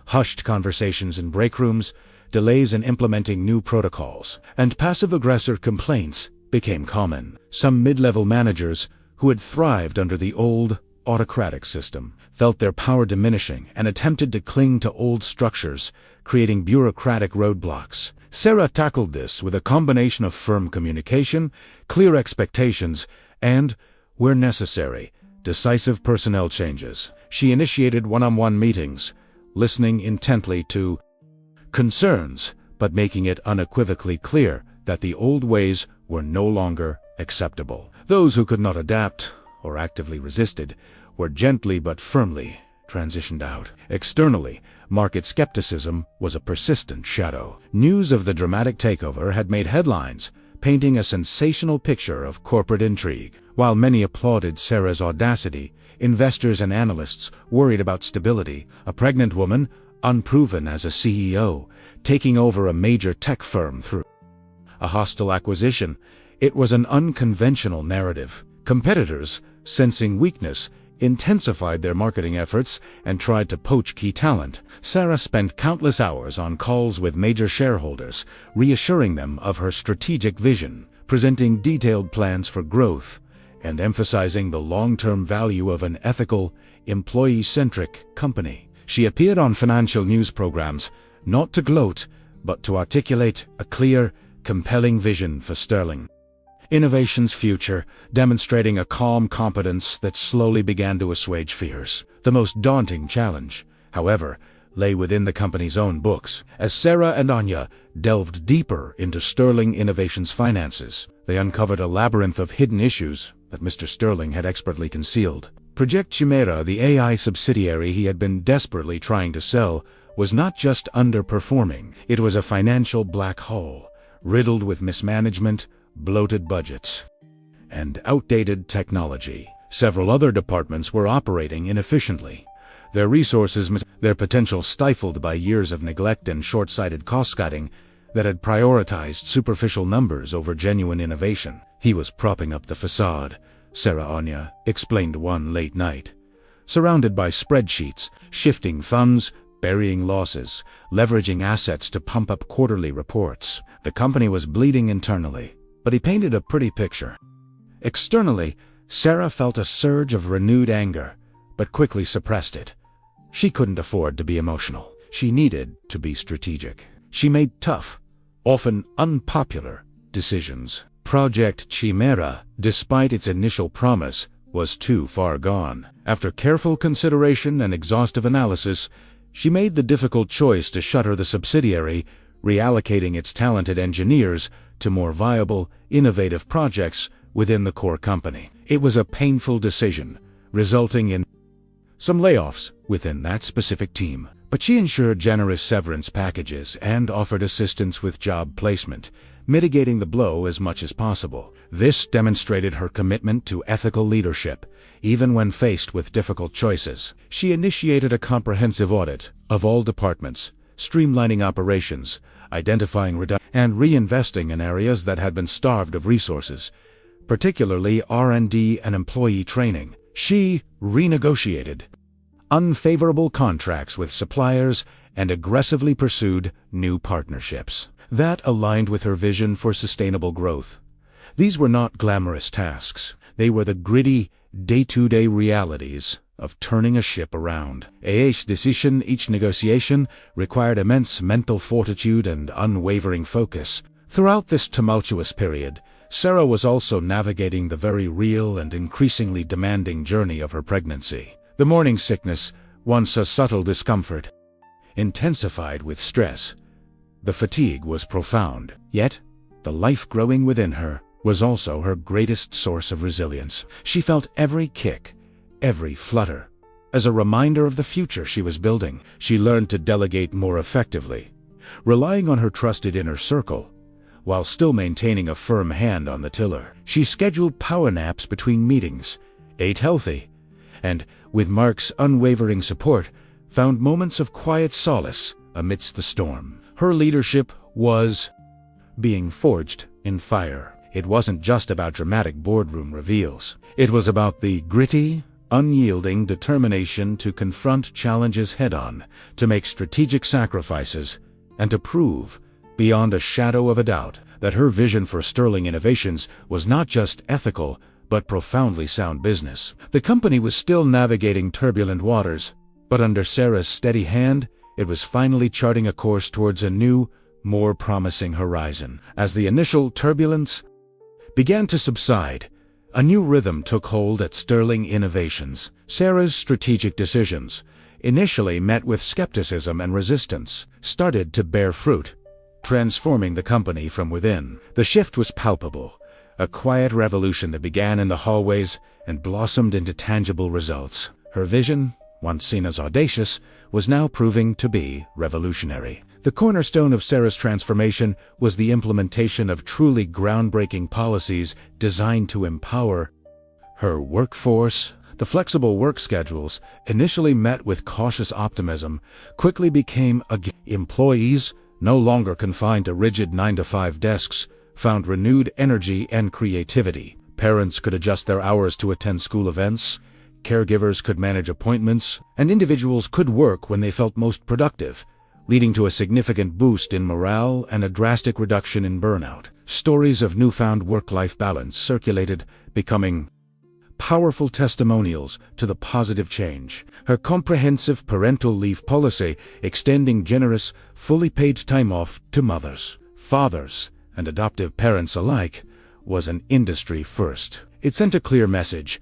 Hushed conversations in break rooms, delays in implementing new protocols, and passive-aggressive complaints became common. Some mid-level managers, who had thrived under the old, autocratic system, felt their power diminishing and attempted to cling to old structures, creating bureaucratic roadblocks. Sarah tackled this with a combination of firm communication, clear expectations, and, where necessary, decisive personnel changes. She initiated one-on-one meetings, listening intently to concerns, but making it unequivocally clear that the old ways were no longer acceptable. Those who could not adapt, or actively resisted, were gently but firmly transitioned out. Externally, market skepticism was a persistent shadow. News of the dramatic takeover had made headlines, painting a sensational picture of corporate intrigue. While many applauded Sarah's audacity, investors and analysts worried about stability. A pregnant woman, unproven as a CEO, taking over a major tech firm through a hostile acquisition. It was an unconventional narrative. Competitors, sensing weakness, intensified their marketing efforts and tried to poach key talent. Sarah spent countless hours on calls with major shareholders, reassuring them of her strategic vision, presenting detailed plans for growth, and emphasizing the long-term value of an ethical, employee-centric company. She appeared on financial news programs, not to gloat, but to articulate a clear, compelling vision for Sterling Innovations' future, demonstrating a calm competence that slowly began to assuage fears. The most daunting challenge, however, lay within the company's own books. As Sarah and Anya delved deeper into Sterling Innovations' finances, they uncovered a labyrinth of hidden issues that Mr. Sterling had expertly concealed. Project Chimera, the AI subsidiary he had been desperately trying to sell, was not just underperforming. It was a financial black hole, riddled with mismanagement, bloated budgets, and outdated technology. Several other departments were operating inefficiently, their resources, their potential stifled by years of neglect and short-sighted cost-cutting that had prioritized superficial numbers over genuine innovation. He was propping up the facade, Sarah Anya explained one late night. Surrounded by spreadsheets, shifting funds, burying losses, leveraging assets to pump up quarterly reports. The company was bleeding internally, but he painted a pretty picture. Externally, Sarah felt a surge of renewed anger, but quickly suppressed it. She couldn't afford to be emotional. She needed to be strategic. She made tough, often unpopular, decisions. Project Chimera, despite its initial promise, was too far gone. After careful consideration and exhaustive analysis, she made the difficult choice to shutter the subsidiary, reallocating its talented engineers to more viable, innovative projects within the core company. It was a painful decision, resulting in some layoffs within that specific team. But she ensured generous severance packages and offered assistance with job placement, mitigating the blow as much as possible. This demonstrated her commitment to ethical leadership, even when faced with difficult choices. She initiated a comprehensive audit of all departments, streamlining operations, identifying redundancies, and reinvesting in areas that had been starved of resources, particularly R&D and employee training. She renegotiated unfavorable contracts with suppliers and aggressively pursued new partnerships that aligned with her vision for sustainable growth. These were not glamorous tasks. They were the gritty, day-to-day realities of turning a ship around. Each negotiation required immense mental fortitude and unwavering focus. Throughout this tumultuous period, Sarah was also navigating the very real and increasingly demanding journey of her pregnancy. The morning sickness, once a subtle discomfort, intensified with stress. The fatigue was profound, yet the life growing within her was also her greatest source of resilience. She felt every kick, every flutter, as a reminder of the future she was building. She learned to delegate more effectively, relying on her trusted inner circle, while still maintaining a firm hand on the tiller. She scheduled power naps between meetings, ate healthy, and, with Mark's unwavering support, found moments of quiet solace amidst the storm. Her leadership was being forged in fire. It wasn't just about dramatic boardroom reveals. It was about the gritty, unyielding determination to confront challenges head-on, to make strategic sacrifices, and to prove, beyond a shadow of a doubt, that her vision for Sterling Innovations was not just ethical, but profoundly sound business. The company was still navigating turbulent waters, but under Sarah's steady hand, it was finally charting a course towards a new, more promising horizon. As the initial turbulence began to subside, a new rhythm took hold at Sterling Innovations. Sarah's strategic decisions, initially met with skepticism and resistance, started to bear fruit, transforming the company from within. The shift was palpable, a quiet revolution that began in the hallways and blossomed into tangible results. Her vision, once seen as audacious, was now proving to be revolutionary. The cornerstone of Sarah's transformation was the implementation of truly groundbreaking policies designed to empower her workforce. The flexible work schedules, initially met with cautious optimism, quickly became employees, no longer confined to rigid 9-to-5 desks, found renewed energy and creativity. Parents could adjust their hours to attend school events, caregivers could manage appointments, and individuals could work when they felt most productive, leading to a significant boost in morale and a drastic reduction in burnout. Stories of newfound work-life balance circulated, becoming powerful testimonials to the positive change. Her comprehensive parental leave policy, extending generous, fully paid time off to mothers, fathers, and adoptive parents alike, was an industry first. It sent a clear message.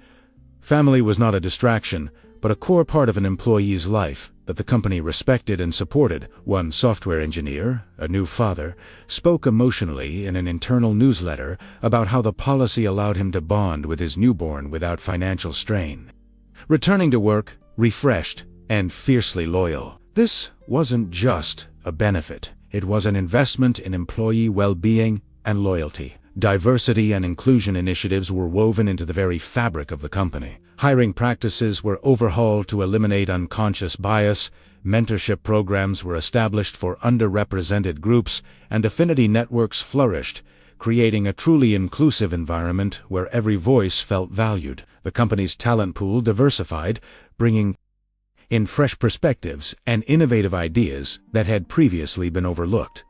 Family was not a distraction, but a core part of an employee's life that the company respected and supported. One software engineer, a new father, spoke emotionally in an internal newsletter about how the policy allowed him to bond with his newborn without financial strain, returning to work refreshed and fiercely loyal. This wasn't just a benefit. It was an investment in employee well-being and loyalty. Diversity and inclusion initiatives were woven into the very fabric of the company. Hiring practices were overhauled to eliminate unconscious bias, mentorship programs were established for underrepresented groups, and affinity networks flourished, creating a truly inclusive environment where every voice felt valued. The company's talent pool diversified, bringing in fresh perspectives and innovative ideas that had previously been overlooked.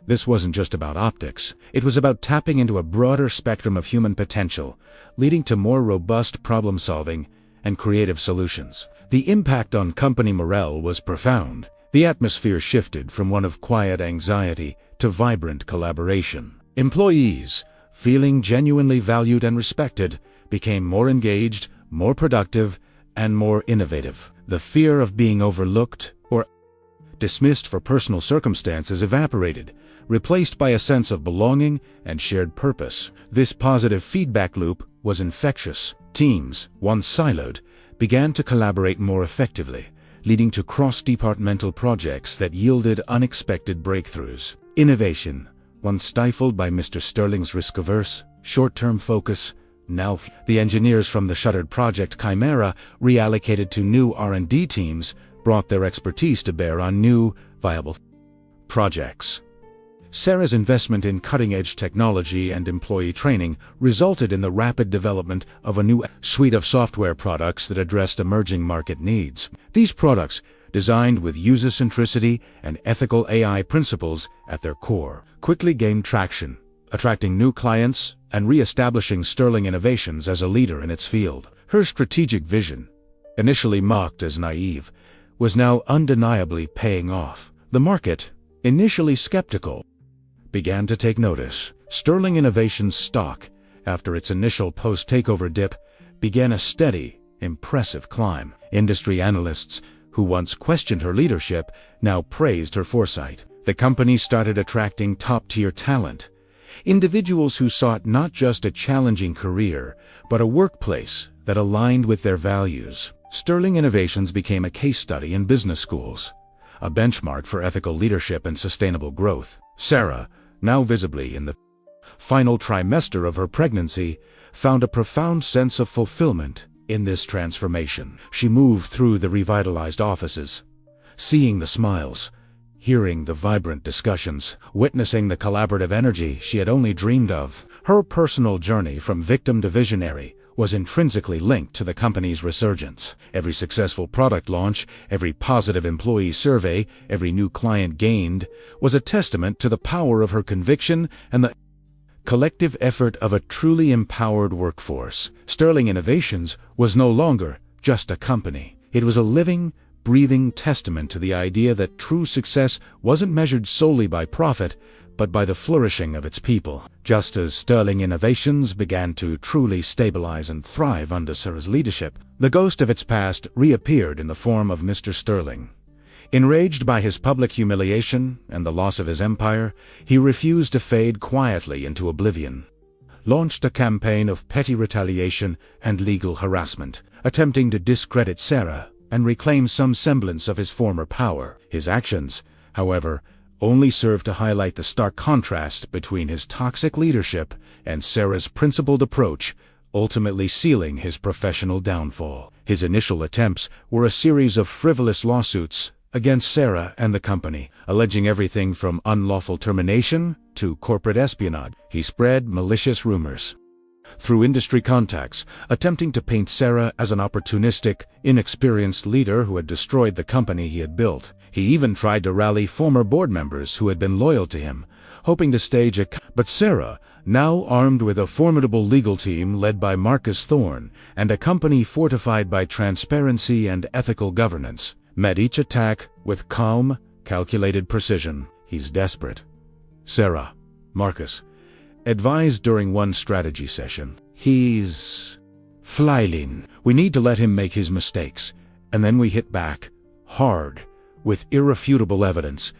This wasn't just about optics. It was about tapping into a broader spectrum of human potential, leading to more robust problem-solving and creative solutions. The impact on company morale was profound. The atmosphere shifted from one of quiet anxiety to vibrant collaboration. Employees, feeling genuinely valued and respected, became more engaged, more productive, and more innovative. The fear of being overlooked or dismissed for personal circumstances evaporated, replaced by a sense of belonging and shared purpose. This positive feedback loop was infectious. Teams, once siloed, began to collaborate more effectively, leading to cross-departmental projects that yielded unexpected breakthroughs. Innovation, once stifled by Mr. Sterling's risk-averse, short-term focus, now the engineers from the shuttered project Chimera, reallocated to new R&D teams, brought their expertise to bear on new, viable projects. Sarah's investment in cutting-edge technology and employee training resulted in the rapid development of a new suite of software products that addressed emerging market needs. These products, designed with user centricity and ethical AI principles at their core, quickly gained traction, attracting new clients and re-establishing Sterling Innovations as a leader in its field. Her strategic vision, initially mocked as naive, was now undeniably paying off. The market, initially skeptical, began to take notice. Sterling Innovations' stock, after its initial post-takeover dip, began a steady, impressive climb. Industry analysts, who once questioned her leadership, now praised her foresight. The company started attracting top-tier talent, individuals who sought not just a challenging career, but a workplace that aligned with their values. Sterling Innovations became a case study in business schools, a benchmark for ethical leadership and sustainable growth. Sarah, now visibly in the final trimester of her pregnancy, found a profound sense of fulfillment in this transformation. She moved through the revitalized offices, seeing the smiles, hearing the vibrant discussions, witnessing the collaborative energy she had only dreamed of. Her personal journey from victim to visionary was intrinsically linked to the company's resurgence. Every successful product launch, every positive employee survey, every new client gained, was a testament to the power of her conviction and the collective effort of a truly empowered workforce. Sterling Innovations was no longer just a company. It was a living, breathing testament to the idea that true success wasn't measured solely by profit, but by the flourishing of its people. Just as Sterling Innovations began to truly stabilize and thrive under Sarah's leadership, the ghost of its past reappeared in the form of Mr. Sterling. Enraged by his public humiliation and the loss of his empire, he refused to fade quietly into oblivion, launched a campaign of petty retaliation and legal harassment, attempting to discredit Sarah and reclaim some semblance of his former power. His actions, however, only served to highlight the stark contrast between his toxic leadership and Sarah's principled approach, ultimately sealing his professional downfall. His initial attempts were a series of frivolous lawsuits against Sarah and the company, alleging everything from unlawful termination to corporate espionage. He spread malicious rumors through industry contacts, attempting to paint Sarah as an opportunistic, inexperienced leader who had destroyed the company he had built. He even tried to rally former board members who had been loyal to him, hoping to stage a but Sarah, now armed with a formidable legal team led by Marcus Thorne and a company fortified by transparency and ethical governance, met each attack with calm, calculated precision. He's desperate, Sarah, Marcus advised during one strategy session. He's flailing. We need to let him make his mistakes, and then we hit back, hard, with irrefutable evidence.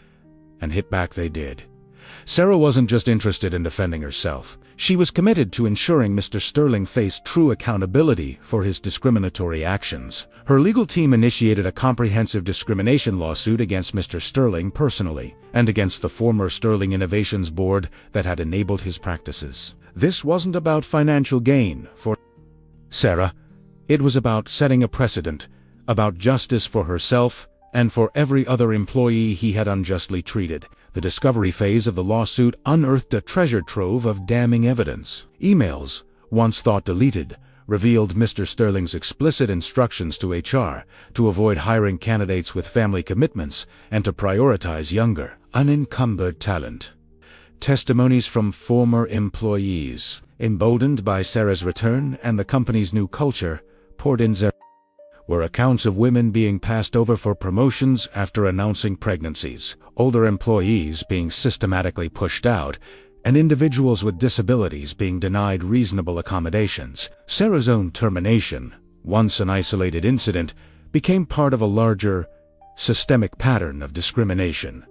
And hit back they did. Sarah wasn't just interested in defending herself. She was committed to ensuring Mr. Sterling faced true accountability for his discriminatory actions. Her legal team initiated a comprehensive discrimination lawsuit against Mr. Sterling personally, and against the former Sterling Innovations board that had enabled his practices. This wasn't about financial gain for Sarah. It was about setting a precedent, about justice for herself and for every other employee he had unjustly treated. The discovery phase of the lawsuit unearthed a treasure trove of damning evidence. Emails, once thought deleted, revealed Mr. Sterling's explicit instructions to HR to avoid hiring candidates with family commitments and to prioritize younger, unencumbered talent. Testimonies from former employees, emboldened by Sarah's return and the company's new culture, poured in. Were accounts of women being passed over for promotions after announcing pregnancies, older employees being systematically pushed out, and individuals with disabilities being denied reasonable accommodations. Sarah's own termination, once an isolated incident, became part of a larger, systemic pattern of discrimination.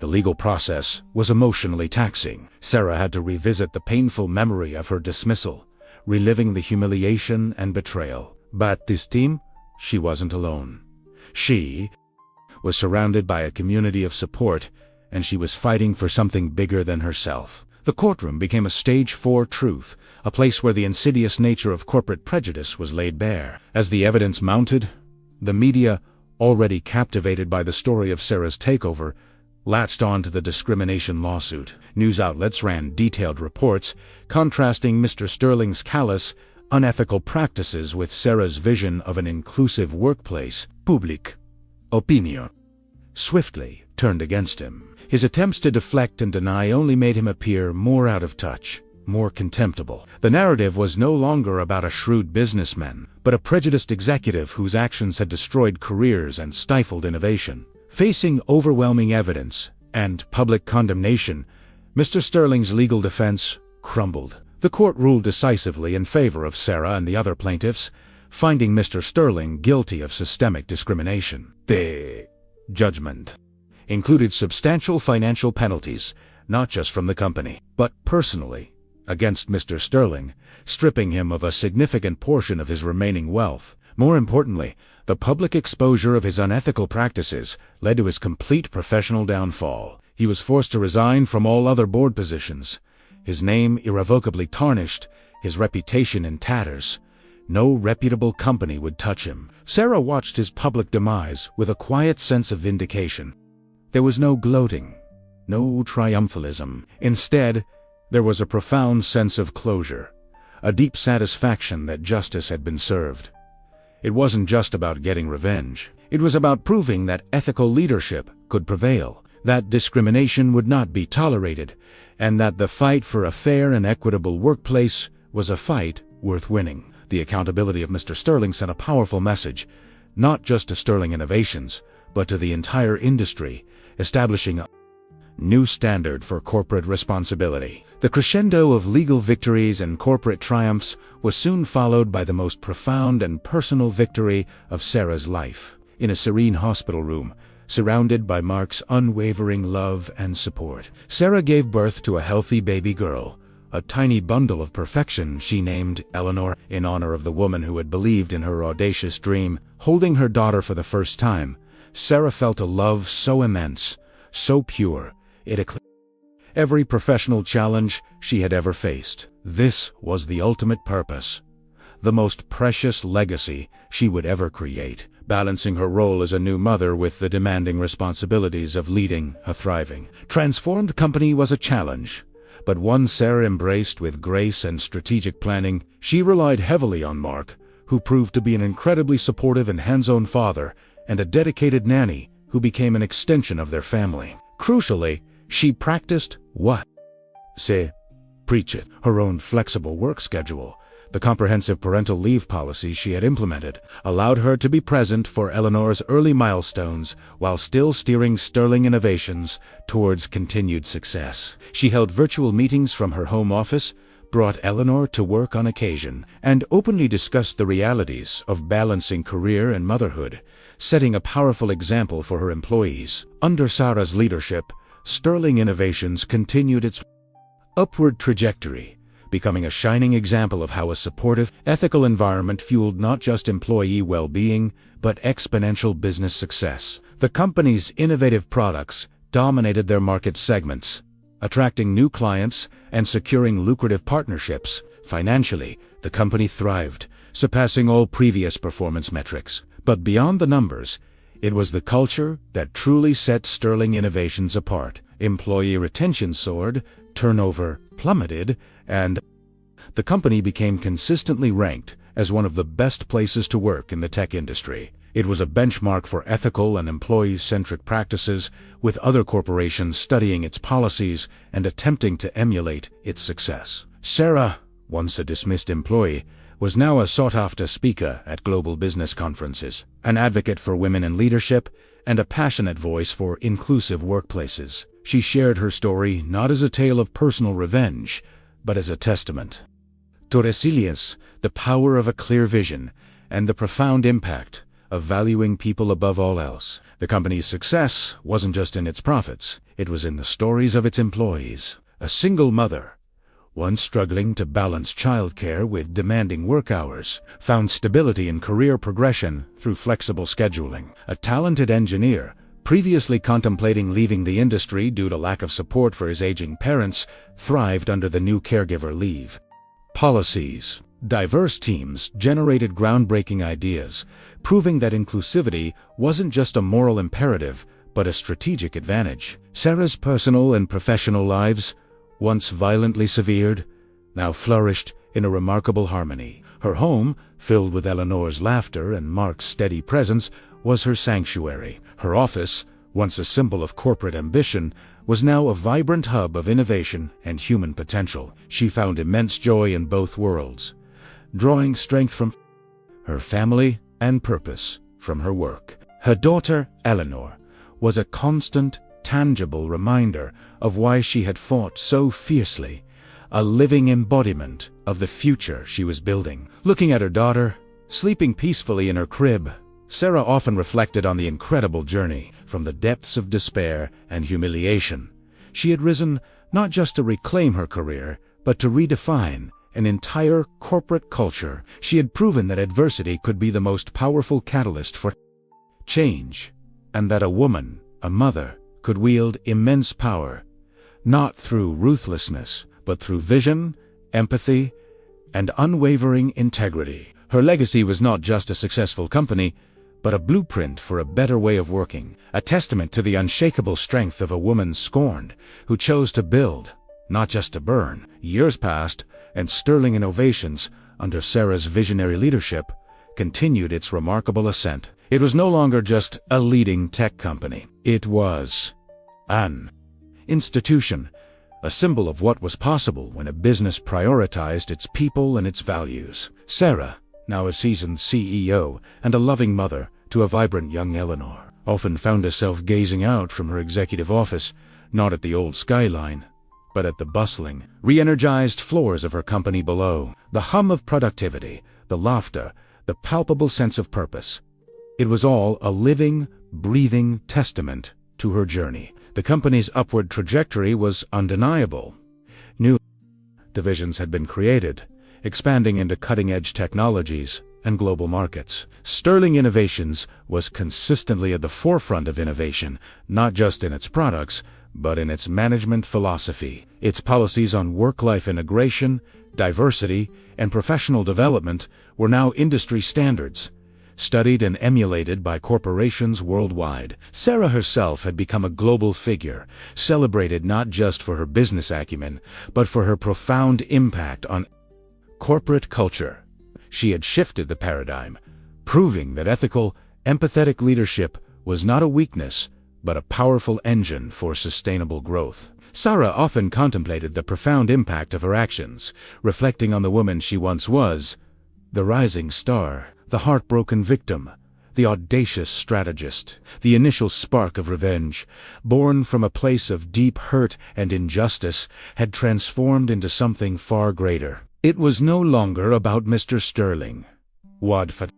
The legal process was emotionally taxing. Sarah had to revisit the painful memory of her dismissal, reliving the humiliation and betrayal. But this time, she wasn't alone. She was surrounded by a community of support, and she was fighting for something bigger than herself. The courtroom became a stage for truth, a place where the insidious nature of corporate prejudice was laid bare. As the evidence mounted, the media, already captivated by the story of Sarah's takeover, latched on to the discrimination lawsuit. News outlets ran detailed reports, contrasting Mr. Sterling's callous, unethical practices with Sarah's vision of an inclusive workplace. Public opinion swiftly turned against him. His attempts to deflect and deny only made him appear more out of touch, more contemptible. The narrative was no longer about a shrewd businessman, but a prejudiced executive whose actions had destroyed careers and stifled innovation. Facing overwhelming evidence and public condemnation, Mr. Sterling's legal defense crumbled. The court ruled decisively in favor of Sarah and the other plaintiffs, finding Mr. Sterling guilty of systemic discrimination. The judgment included substantial financial penalties, not just from the company, but personally, against Mr. Sterling, stripping him of a significant portion of his remaining wealth. More importantly, the public exposure of his unethical practices led to his complete professional downfall. He was forced to resign from all other board positions, his name irrevocably tarnished, his reputation in tatters. No reputable company would touch him. Sarah watched his public demise with a quiet sense of vindication. There was no gloating, no triumphalism. Instead, there was a profound sense of closure, a deep satisfaction that justice had been served. It wasn't just about getting revenge. It was about proving that ethical leadership could prevail, that discrimination would not be tolerated, and that the fight for a fair and equitable workplace was a fight worth winning. The accountability of Mr. Sterling sent a powerful message, not just to Sterling Innovations, but to the entire industry, establishing a new standard for corporate responsibility. The crescendo of legal victories and corporate triumphs was soon followed by the most profound and personal victory of Sarah's life. In a serene hospital room, surrounded by Mark's unwavering love and support, Sarah gave birth to a healthy baby girl, a tiny bundle of perfection she named Eleanor, in honor of the woman who had believed in her audacious dream. Holding her daughter for the first time, Sarah felt a love so immense, so pure, it eclipsed every professional challenge she had ever faced. This was the ultimate purpose, the most precious legacy she would ever create, balancing her role as a new mother with the demanding responsibilities of leading a thriving, transformed company was a challenge, but one Sarah embraced with grace and strategic planning. She relied heavily on Mark, who proved to be an incredibly supportive and hands-on father, and a dedicated nanny who became an extension of their family. Crucially, she practiced what? Say, preach it. Her own flexible work schedule, the comprehensive parental leave policy she had implemented, allowed her to be present for Eleanor's early milestones while still steering Sterling Innovations towards continued success. She held virtual meetings from her home office, brought Eleanor to work on occasion, and openly discussed the realities of balancing career and motherhood, setting a powerful example for her employees. Under Sarah's leadership, Sterling Innovations continued its upward trajectory, becoming a shining example of how a supportive, ethical environment fueled not just employee well-being, but exponential business success. The company's innovative products dominated their market segments, attracting new clients and securing lucrative partnerships. Financially, the company thrived, surpassing all previous performance metrics. But beyond the numbers, it was the culture that truly set Sterling Innovations apart. Employee retention soared, turnover plummeted, and the company became consistently ranked as one of the best places to work in the tech industry. It was a benchmark for ethical and employee-centric practices, with other corporations studying its policies and attempting to emulate its success. Sarah, once a dismissed employee, was now a sought-after speaker at global business conferences, an advocate for women in leadership, and a passionate voice for inclusive workplaces. She shared her story not as a tale of personal revenge, but as a testament to resilience, the power of a clear vision, and the profound impact of valuing people above all else. The company's success wasn't just in its profits, it was in the stories of its employees. A single mother, once struggling to balance childcare with demanding work hours, found stability in career progression through flexible scheduling. A talented engineer, previously contemplating leaving the industry due to lack of support for his aging parents, thrived under the new caregiver leave policies. Diverse teams generated groundbreaking ideas, proving that inclusivity wasn't just a moral imperative, but a strategic advantage. Sarah's personal and professional lives, once violently severed, now flourished in a remarkable harmony. Her home, filled with Eleanor's laughter and Mark's steady presence, was her sanctuary. Her office, once a symbol of corporate ambition, was now a vibrant hub of innovation and human potential. She found immense joy in both worlds, drawing strength from her family and purpose from her work. Her daughter, Eleanor, was a constant, tangible reminder of why she had fought so fiercely, a living embodiment of the future she was building. Looking at her daughter, sleeping peacefully in her crib, Sarah often reflected on the incredible journey. From the depths of despair and humiliation, she had risen not just to reclaim her career, but to redefine an entire corporate culture. She had proven that adversity could be the most powerful catalyst for change, and that a woman, a mother, could wield immense power, not through ruthlessness, but through vision, empathy, and unwavering integrity. Her legacy was not just a successful company, but a blueprint for a better way of working, a testament to the unshakable strength of a woman scorned, who chose to build, not just to burn. Years passed, and sterling innovations, under Sarah's visionary leadership, continued its remarkable ascent. It was no longer just a leading tech company. It was an institution, a symbol of what was possible when a business prioritized its people and its values. Sarah, now a seasoned CEO and a loving mother to a vibrant young Eleanor, often found herself gazing out from her executive office, not at the old skyline, but at the bustling, re-energized floors of her company below. The hum of productivity, the laughter, the palpable sense of purpose. It was all a living, breathing testament to her journey. The company's upward trajectory was undeniable. New divisions had been created, expanding into cutting-edge technologies and global markets. Sterling Innovations was consistently at the forefront of innovation, not just in its products, but in its management philosophy. Its policies on work-life integration, diversity, and professional development were now industry standards, studied and emulated by corporations worldwide. Sarah herself had become a global figure, celebrated not just for her business acumen, but for her profound impact on corporate culture. She had shifted the paradigm, proving that ethical, empathetic leadership was not a weakness, but a powerful engine for sustainable growth. Sarah often contemplated the profound impact of her actions, reflecting on the woman she once was, the rising star, the heartbroken victim, the audacious strategist. The initial spark of revenge, born from a place of deep hurt and injustice, had transformed into something far greater. It was no longer about Mr. Sterling, Wadford,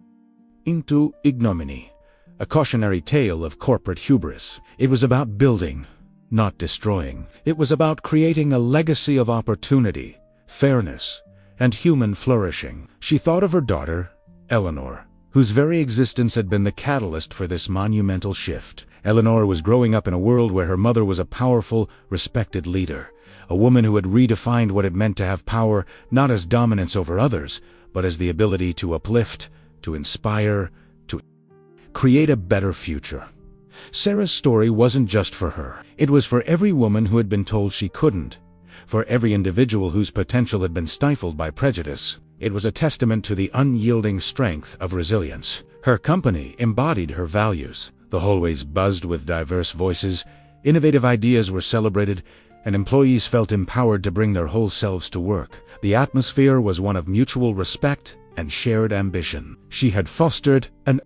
into ignominy, a cautionary tale of corporate hubris. It was about building, not destroying. It was about creating a legacy of opportunity, fairness, and human flourishing. She thought of her daughter, Eleanor, whose very existence had been the catalyst for this monumental shift. Eleanor was growing up in a world where her mother was a powerful, respected leader, a woman who had redefined what it meant to have power, not as dominance over others, but as the ability to uplift, to inspire, to create a better future. Sarah's story wasn't just for her. It was for every woman who had been told she couldn't, for every individual whose potential had been stifled by prejudice. It was a testament to the unyielding strength of resilience. Her company embodied her values. The hallways buzzed with diverse voices, innovative ideas were celebrated, and employees felt empowered to bring their whole selves to work. The atmosphere was one of mutual respect and shared ambition. She had fostered an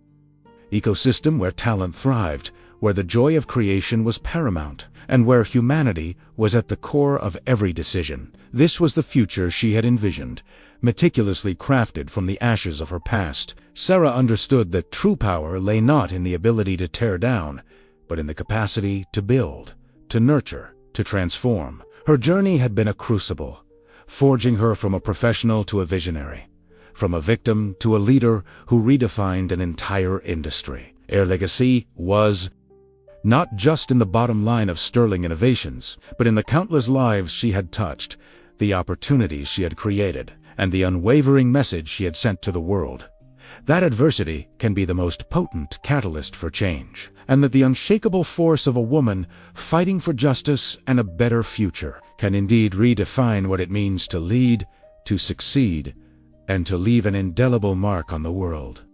ecosystem where talent thrived, where the joy of creation was paramount, and where humanity was at the core of every decision. This was the future she had envisioned, meticulously crafted from the ashes of her past. Sarah understood that true power lay not in the ability to tear down, but in the capacity to build, to nurture, to transform. Her journey had been a crucible, forging her from a professional to a visionary, from a victim to a leader who redefined an entire industry. Her legacy was not just in the bottom line of sterling innovations, but in the countless lives she had touched, the opportunities she had created, and the unwavering message she had sent to the world. That adversity can be the most potent catalyst for change, and that the unshakable force of a woman fighting for justice and a better future can indeed redefine what it means to lead, to succeed, and to leave an indelible mark on the world.